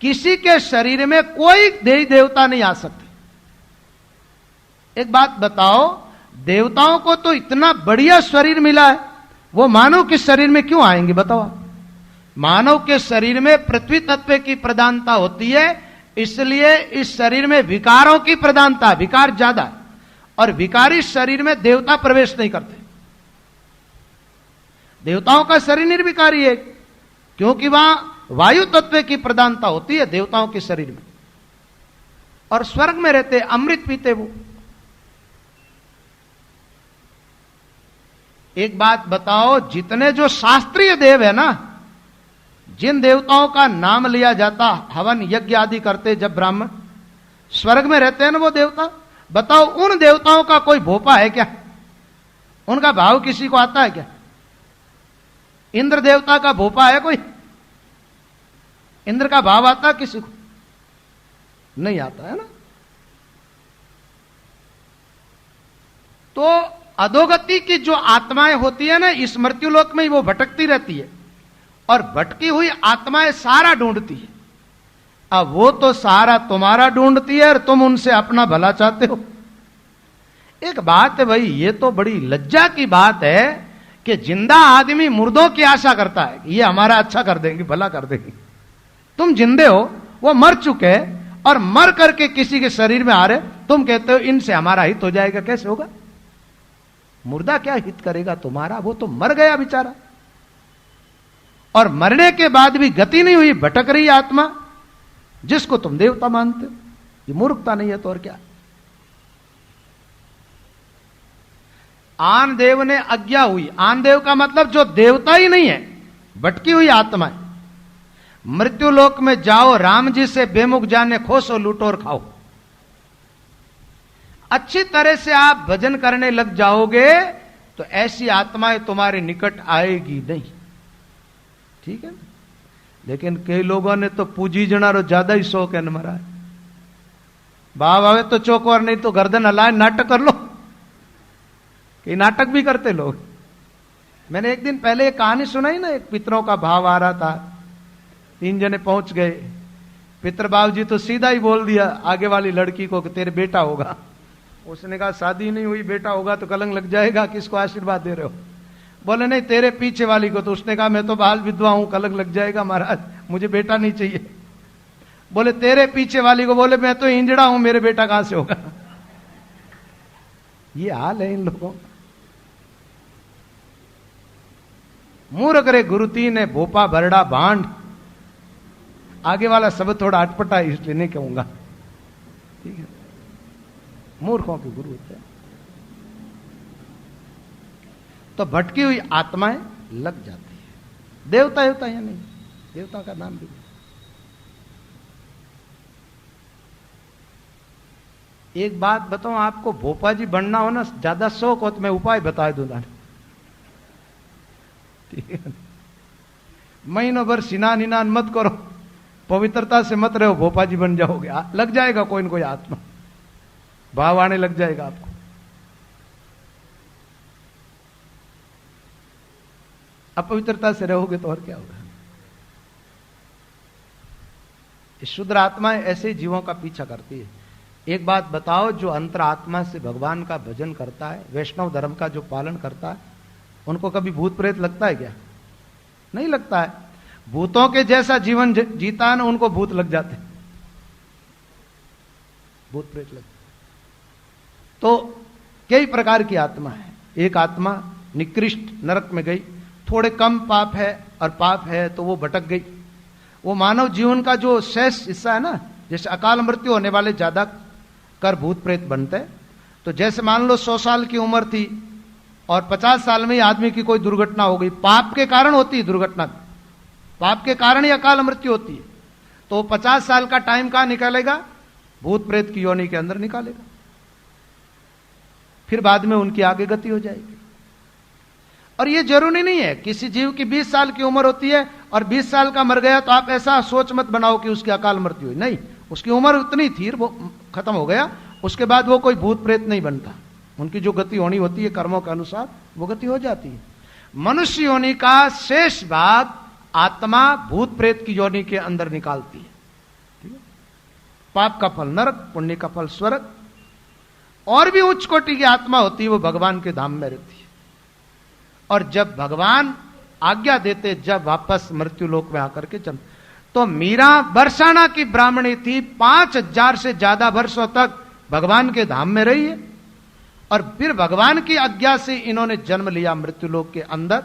किसी के शरीर में कोई देवी देवता नहीं आ सकते। एक बात बताओ, देवताओं को तो इतना बढ़िया शरीर मिला है, वो मानव के शरीर में क्यों आएंगे बताओ आप? मानव के शरीर में पृथ्वी तत्व की प्रधानता होती है, इसलिए इस शरीर में विकारों की प्रधानता, विकार ज्यादा है, और विकारी शरीर में देवता प्रवेश नहीं करते। देवताओं का शरीर निर्विकारी है, क्योंकि वहां वायु तत्व की प्रधानता होती है देवताओं के शरीर में। और स्वर्ग में रहते, अमृत पीते वो। एक बात बताओ, जितने जो शास्त्रीय देव है ना, जिन देवताओं का नाम लिया जाता, हवन यज्ञ आदि करते जब ब्राह्मण, स्वर्ग में रहते हैं ना वो देवता, बताओ उन देवताओं का कोई भोपा है क्या? उनका भाव किसी को आता है क्या? इंद्र देवता का भोपा है कोई? इंद्र का भाव आता है किसी को? नहीं आता है ना। तो अधोगति की जो आत्माएं होती है ना, इस मृत्युलोक में वो भटकती रहती है, और भटकी हुई आत्माएं सहारा ढूंढती है। अब वो तो सहारा तुम्हारा ढूंढती है और तुम उनसे अपना भला चाहते हो। एक बात है भाई, ये तो बड़ी लज्जा की बात है कि जिंदा आदमी मुर्दों की आशा करता है कि ये हमारा अच्छा कर देंगे, भला कर देंगे। तुम जिंदे हो, वो मर चुके, और मर करके किसी के शरीर में आ रहे, तुम कहते हो इनसे हमारा हित हो जाएगा। कैसे होगा? मुर्दा क्या हित करेगा तुम्हारा? वो तो मर गया बेचारा, और मरने के बाद भी गति नहीं हुई, भटक रही आत्मा, जिसको तुम देवता मानते हो। ये मूर्खता नहीं है तो और क्या? आन देव ने आज्ञा हुई, आन देव का मतलब जो देवता ही नहीं है, भटकी हुई आत्मा है। मृत्यु लोक में जाओ, राम जी से बेमुख जाने, खोसो लूटो और खाओ। अच्छी तरह से आप भजन करने लग जाओगे तो ऐसी आत्माएं तुम्हारे निकट आएगी नहीं, ठीक है? लेकिन कई लोगों ने तो पूजी जनारो ज्यादा ही शौक है न महाराज। भाव आवे तो चौकोर, नहीं तो गर्दन हलाए, नाटक कर लो। कई नाटक भी करते लोग। मैंने एक दिन पहले एक कहानी सुनाई ना, एक पितरों का भाव आ रहा था, 3 जने पहुंच गए। पितर बाबू जी तो सीधा ही बोल दिया आगे वाली लड़की को कि तेरे बेटा होगा। उसने कहा शादी नहीं हुई, बेटा होगा तो कलंक लग जाएगा, किसको आशीर्वाद दे रहे हो? बोले नहीं तेरे पीछे वाली को। तो उसने कहा मैं तो बाल विधवा हूं, कलंक लग जाएगा महाराज, मुझे बेटा नहीं चाहिए। बोले तेरे पीछे वाली को। बोले मैं तो इंजड़ा हूं, मेरे बेटा कहां से होगा? ये हाल है इन लोगों का। मूर्ख रे गुरुती ने भोपा भरड़ा भांड। आगे वाला सब थोड़ा अटपटा है इसलिए नहीं कहूंगा, ठीक है? मूर्खों के गुरु होते हैं। तो भटकी हुई आत्माएं लग जाती है। देवता होता है या नहीं? देवता का नाम भी एक बात बताऊं आपको, भोपा जी बनना हो ना, ज्यादा शौक हो तो मैं उपाय बता दूंगा। महीनों भर स्नान इनान मत करो, पवित्रता से मत रहो, भोपा जी बन जाओगे। लग जाएगा कोई न कोई आत्मा, भाव आने लग जाएगा आपको। अपवित्रता से रहोगे तो और क्या होगा। शुद्र आत्माएं ऐसे जीवों का पीछा करती है। एक बात बताओ, जो अंतर आत्मा से भगवान का भजन करता है, वैष्णव धर्म का जो पालन करता है, उनको कभी भूत प्रेत लगता है क्या? नहीं लगता है। भूतों के जैसा जीवन जीता है ना, उनको भूत लग जाते, भूत प्रेत लगते। तो कई प्रकार की आत्मा है। एक आत्मा निकृष्ट नरक में गई, थोड़े कम पाप है और पाप है तो वो भटक गई। वो मानव जीवन का जो शेष हिस्सा है ना, जैसे अकाल मृत्यु होने वाले ज्यादा कर भूत प्रेत बनते। तो जैसे मान लो 100 साल की उम्र थी और 50 साल में ही आदमी की कोई दुर्घटना हो गई, पाप के कारण होती है दुर्घटना, पाप के कारण ही अकाल मृत्यु होती है। तो 50 साल का टाइम कहां निकालेगा? भूत प्रेत की योनि के अंदर निकालेगा। फिर बाद में उनकी आगे गति हो जाएगी। और यह जरूरी नहीं है किसी जीव की 20 साल की उम्र होती है और 20 साल का मर गया तो आप ऐसा सोच मत बनाओ कि उसकी अकाल मृत्यु हुई। नहीं, उसकी उम्र उतनी थी, वो खत्म हो गया, उसके बाद वो कोई भूत प्रेत नहीं बनता। उनकी जो गति होनी होती है कर्मों के अनुसार वो गति हो जाती है। मनुष्य योनि का शेष भाग आत्मा भूत प्रेत की योनि के अंदर निकालती है। ठीक है? पाप का फल नरक, पुण्य का फल स्वर्ग। और भी उच्च कोटि की आत्मा होती है, वो भगवान के धाम में रहती है। और जब भगवान आज्ञा देते, जब वापस मृत्यु लोक में आकर के जन्म। तो मीरा बरसाना की ब्राह्मणी थी, 5000 से ज्यादा वर्षों तक भगवान के धाम में रही है। और फिर भगवान की आज्ञा से इन्होंने जन्म लिया मृत्यु लोक के अंदर,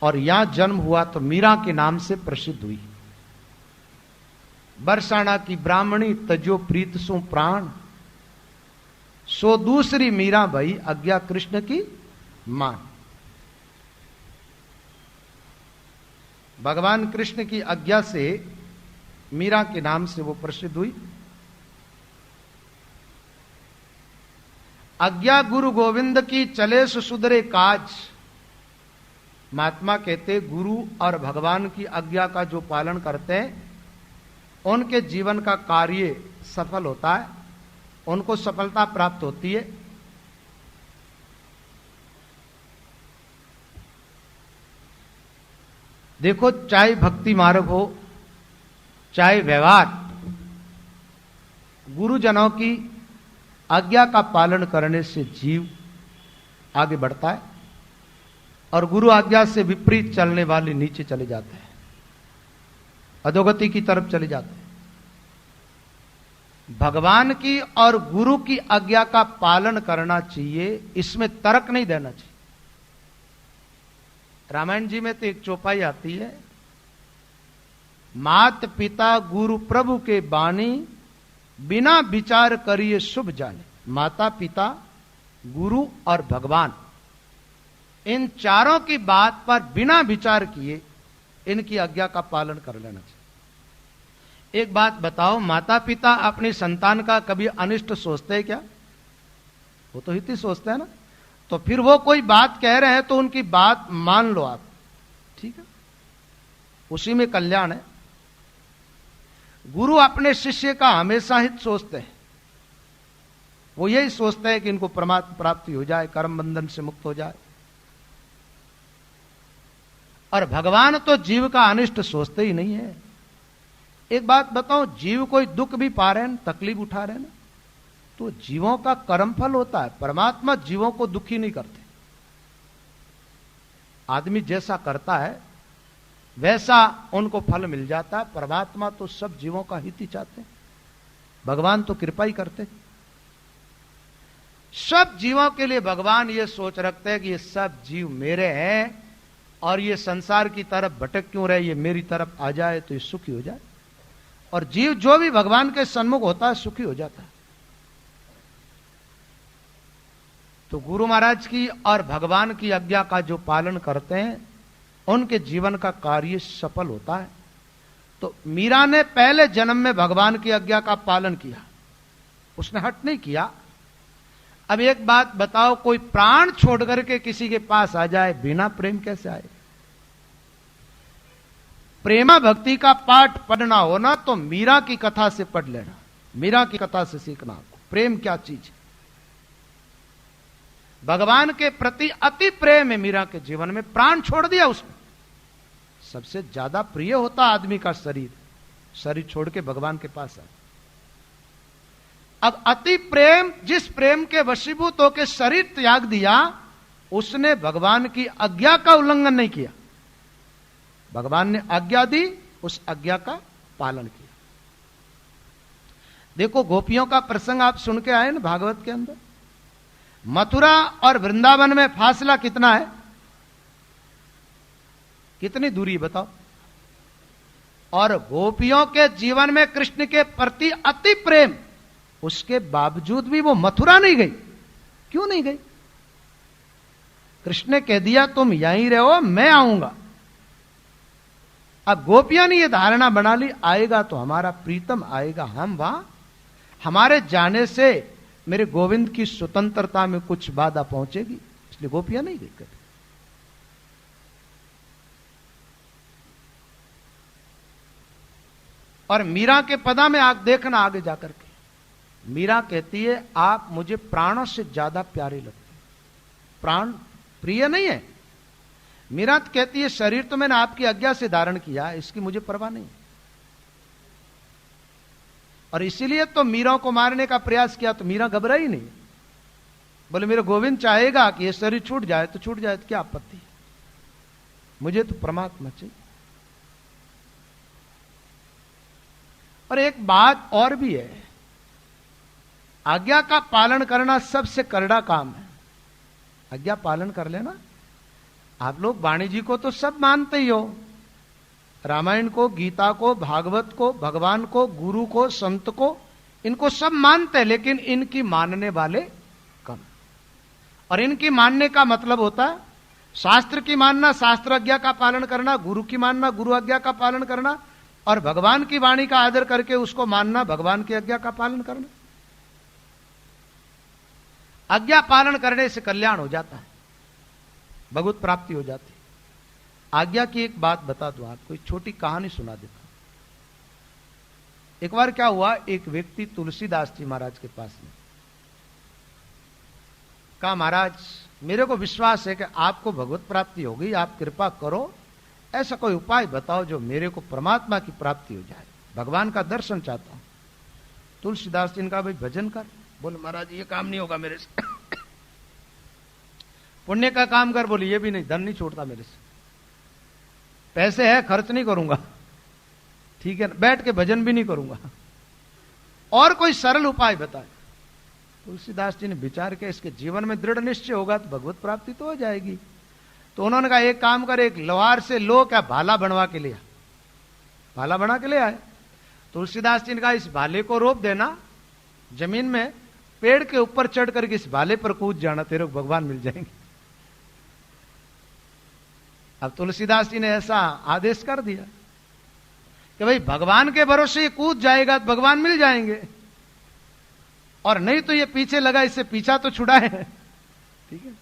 और यहां जन्म हुआ तो मीरा के नाम से प्रसिद्ध हुई। बरसाना की ब्राह्मणी तजो प्रीत सु प्राण, सो दूसरी मीरा भई आज्ञा कृष्ण की मान। भगवान कृष्ण की आज्ञा से मीरा के नाम से वो प्रसिद्ध हुई। आज्ञा गुरु गोविंद की चले सुधरे काज। महात्मा कहते गुरु और भगवान की आज्ञा का जो पालन करते हैं उनके जीवन का कार्य सफल होता है, उनको सफलता प्राप्त होती है। देखो, चाहे भक्ति मार्ग हो चाहे व्यवहार, गुरुजनों की आज्ञा का पालन करने से जीव आगे बढ़ता है, और गुरु आज्ञा से विपरीत चलने वाले नीचे चले जाते हैं, अधोगति की तरफ चले जाते हैं। भगवान की और गुरु की आज्ञा का पालन करना चाहिए, इसमें तर्क नहीं देना चाहिए। रामायण जी में तो एक चौपाई आती है, मात पिता गुरु प्रभु के बानी, बिना विचार करिए शुभ जाने। माता पिता गुरु और भगवान, इन चारों की बात पर बिना विचार किए इनकी आज्ञा का पालन कर लेना चाहिए। एक बात बताओ, माता पिता अपनी संतान का कभी अनिष्ट सोचते हैं क्या? वो तो हित ही सोचते हैं ना। तो फिर वो कोई बात कह रहे हैं तो उनकी बात मान लो आप, ठीक है, उसी में कल्याण है। गुरु अपने शिष्य का हमेशा हित सोचते हैं, वो यही सोचते हैं कि इनको परमात्मा प्राप्ति हो जाए, कर्म बंधन से मुक्त हो जाए। और भगवान तो जीव का अनिष्ट सोचते ही नहीं है। एक बात बताओ, जीव कोई दुख भी पा रहे हैं, तकलीफ उठा रहे हैं ना, तो जीवों का कर्मफल होता है। परमात्मा जीवों को दुखी नहीं करते। आदमी जैसा करता है वैसा उनको फल मिल जाता है। परमात्मा तो सब जीवों का हित ही चाहते हैं, भगवान तो कृपा ही करते। सब जीवों के लिए भगवान ये सोच रखते हैं कि ये सब जीव मेरे हैं, और ये संसार की तरफ भटक क्यों रहे, ये मेरी तरफ आ जाए तो ये सुखी हो जाए। और जीव जो भी भगवान के सन्मुख होता है सुखी हो जाता है। तो गुरु महाराज की और भगवान की आज्ञा का जो पालन करते हैं उनके जीवन का कार्य सफल होता है। तो मीरा ने पहले जन्म में भगवान की आज्ञा का पालन किया, उसने हट नहीं किया। अब एक बात बताओ, कोई प्राण छोड़ करके किसी के पास आ जाए, बिना प्रेम कैसे आए? प्रेमा भक्ति का पाठ पढ़ना हो ना तो मीरा की कथा से पढ़ लेना, मीरा की कथा से सीखना आपको प्रेम क्या चीज है। भगवान के प्रति अति प्रेम है मीरा के जीवन में, प्राण छोड़ दिया उसने। सबसे ज्यादा प्रिय होता आदमी का शरीर, शरीर छोड़ के भगवान के पास आए। अब अति प्रेम, जिस प्रेम के वशीभूत होकर शरीर त्याग दिया, उसने भगवान की आज्ञा का उल्लंघन नहीं किया। भगवान ने आज्ञा दी, उस आज्ञा का पालन किया। देखो गोपियों का प्रसंग आप सुन के आए ना भागवत के अंदर। मथुरा और वृंदावन में फासला कितना है? कितनी दूरी बताओ? और गोपियों के जीवन में कृष्ण के प्रति अति प्रेम, उसके बावजूद भी वो मथुरा नहीं गई। क्यों नहीं गई? कृष्ण ने कह दिया तुम यहीं रहो, मैं आऊंगा। अब गोपियां ने यह धारणा बना ली, आएगा तो हमारा प्रीतम आएगा, हम वहां, हमारे जाने से मेरे गोविंद की स्वतंत्रता में कुछ बाधा पहुंचेगी, इसलिए गोपियां नहीं गई कभी। और मीरा के पदा में आप देखना आगे जाकर के, मीरा कहती है आप मुझे प्राणों से ज्यादा प्यारे लगते हैं। प्राण प्रिय नहीं है। मीरा कहती है शरीर तो मैंने आपकी आज्ञा से धारण किया, इसकी मुझे परवाह नहीं। और इसीलिए तो मीरा को मारने का प्रयास किया, तो मीरा घबराई नहीं। बोले मेरे गोविंद चाहेगा कि ये शरीर छूट जाए तो छूट जाए, तो क्या आपत्ति है, मुझे तो परमात्मा चाहिए। और एक बात और भी है, आज्ञा का पालन करना सबसे करड़ा काम है। आज्ञा पालन कर लेना। आप लोग वाणी जी को तो सब मानते ही हो, रामायण को, गीता को, भागवत को, भगवान को, गुरु को, संत को, इनको सब मानते हैं, लेकिन इनकी मानने वाले कम। और इनकी मानने का मतलब होता है शास्त्र की मानना, शास्त्र आज्ञा का पालन करना, गुरु की मानना, गुरु आज्ञा का पालन करना, और भगवान की वाणी का आदर करके उसको मानना, भगवान की आज्ञा का पालन करना। आज्ञा पालन करने से कल्याण हो जाता है, भगवत प्राप्ति हो जाती है। आज्ञा की एक बात बता दूं आपको, एक छोटी कहानी सुना देता हूं। एक बार क्या हुआ, एक व्यक्ति तुलसीदास जी महाराज के पास में कहा महाराज मेरे को विश्वास है कि आपको भगवत प्राप्ति होगी, आप कृपा करो, ऐसा कोई उपाय बताओ जो मेरे को परमात्मा की प्राप्ति हो जाए, भगवान का दर्शन चाहता हूं। तुलसीदास जी ने कहा भाई भजन कर। बोले महाराज ये काम नहीं होगा मेरे से। पुण्य का काम कर। बोले ये भी नहीं, धन नहीं छोड़ता मेरे से, पैसे है खर्च नहीं करूंगा, ठीक है, बैठ के भजन भी नहीं करूंगा, और कोई सरल उपाय बताए। तुलसीदास जी ने विचार किया इसके जीवन में दृढ़ निश्चय होगा तो भगवत प्राप्ति तो हो जाएगी। तो उन्होंने कहा एक काम कर, एक लोहार से लो क्या भाला बनवा के लिया। भाला बना के ले आए। तुलसीदास जी ने कहा इस भाले को रोप देना जमीन में, पेड़ के ऊपर चढ़ करके इस भाले पर कूद जाना, तेरे को भगवान मिल जाएंगे। अब तुलसीदास जी ने ऐसा आदेश कर दिया कि भाई भगवान के भरोसे ये कूद जाएगा तो भगवान मिल जाएंगे, और नहीं तो ये पीछे लगा, इससे पीछा तो छुड़ाए। ठीक है,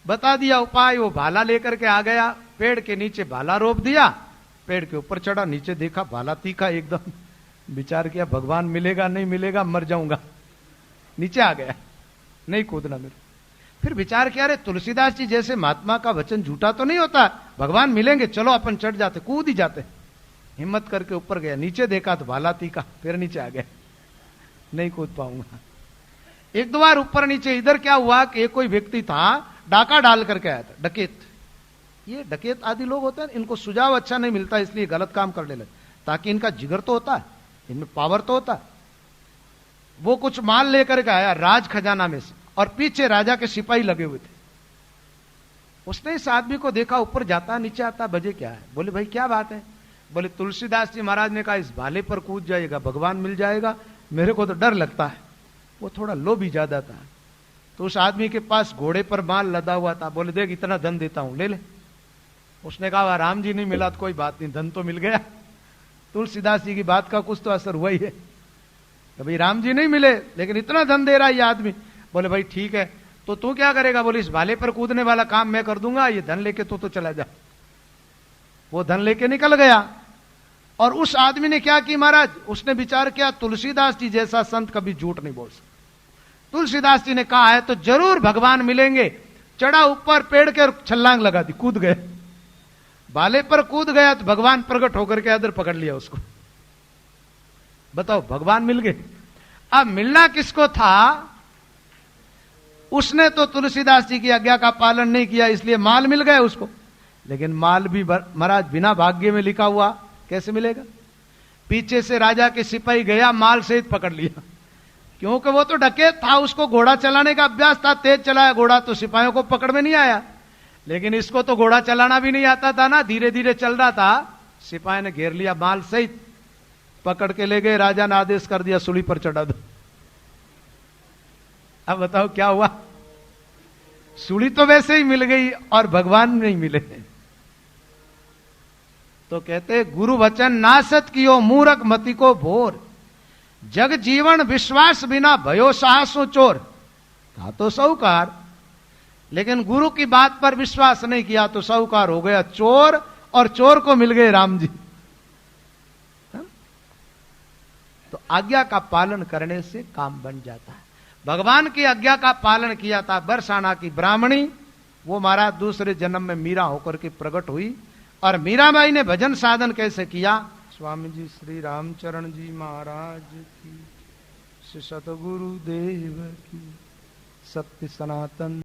बता दिया उपाय। वो भाला लेकर के आ गया, पेड़ के नीचे भाला रोप दिया, पेड़ के ऊपर चढ़ा, नीचे देखा भाला तीखा एकदम। विचार किया भगवान मिलेगा नहीं मिलेगा, मर जाऊंगा, नीचे आ गया, नहीं कूदना मेरे। फिर विचार किया अरे तुलसीदास जी जैसे महात्मा का वचन झूठा तो नहीं होता, भगवान मिलेंगे, चलो अपन चढ़ जाते, कूद ही जाते। हिम्मत करके ऊपर गया, नीचे देखा तो भाला तीखा, फिर नीचे आ गया, नहीं कूद पाऊंगा। एक दो बार ऊपर नीचे। इधर क्या हुआ कि एक कोई व्यक्ति था, डाका डाल करके आया था, डकैत। ये डकैत आदि लोग होते हैं, इनको सुझाव अच्छा नहीं मिलता, इसलिए गलत काम करने लगे, ताकि इनका जिगर तो होता है, इनमें पावर तो होता है। वो कुछ माल लेकर के आया राज खजाना में से, और पीछे राजा के सिपाही लगे हुए थे। उसने इस आदमी को देखा, ऊपर जाता नीचे आता, वजह क्या है? बोले भाई क्या बात है? बोले तुलसीदास जी महाराज ने कहा इस भाले पर कूद जाएगा भगवान मिल जाएगा, मेरे को तो डर लगता है। वो थोड़ा लोभी ज्यादा था। तो उस आदमी के पास घोड़े पर माल लदा हुआ था। बोले देख इतना धन देता हूं, ले ले। उसने कहा राम जी नहीं मिला तो कोई बात नहीं, धन तो मिल गया। तुलसीदास जी की बात का कुछ तो असर हुआ ही है। तो भाई राम जी नहीं मिले, लेकिन इतना धन दे रहा है ये आदमी। बोले भाई ठीक है, तो तू क्या करेगा? बोले इस भाले पर कूदने वाला काम मैं कर दूंगा, ये धन लेके तो चला जा। वो धन लेके निकल गया। और उस आदमी ने क्या की महाराज, उसने विचार किया तुलसीदास जी जैसा संत कभी झूठ नहीं बोल सकता। तुलसीदास जी ने कहा है तो जरूर भगवान मिलेंगे। चढ़ा ऊपर पेड़ के, छलांग लगा दी, कूद गए। भाले पर कूद गया तो भगवान प्रकट होकर के इधर पकड़ लिया उसको। बताओ, भगवान मिल गए। अब मिलना किसको था? उसने तो तुलसीदास जी की आज्ञा का पालन नहीं किया, इसलिए माल मिल गया उसको। लेकिन माल भी महाराज बिना भाग्य में लिखा हुआ कैसे मिलेगा? पीछे से राजा के सिपाही गया, माल सहित पकड़ लिया। क्योंकि वो तो डकैत था, उसको घोड़ा चलाने का अभ्यास था, तेज चलाया घोड़ा तो सिपाहियों को पकड़ में नहीं आया। लेकिन इसको तो घोड़ा चलाना भी नहीं आता था ना, धीरे धीरे चल रहा था। सिपाही ने घेर लिया, माल सहित पकड़ के ले गए। राजा ने आदेश कर दिया सूली पर चढ़ा दो। अब बताओ क्या हुआ? सूली तो वैसे ही मिल गई और भगवान नहीं मिले। तो कहते गुरु वचन नासत कियो मूरख मति को भोर, जग जीवन विश्वास बिना भयो साहसो चोर। था तो साहूकार, लेकिन गुरु की बात पर विश्वास नहीं किया तो साहूकार हो गया चोर, और चोर को मिल गए राम जी। तो आज्ञा का पालन करने से काम बन जाता है। भगवान की आज्ञा का पालन किया था बरसाना की ब्राह्मणी, वो महाराज दूसरे जन्म में मीरा होकर के प्रकट हुई। और मीराबाई ने भजन साधन कैसे किया? स्वामी जी श्री रामचरण जी महाराज की, श्री सतगुरु देव की, सत्य सनातन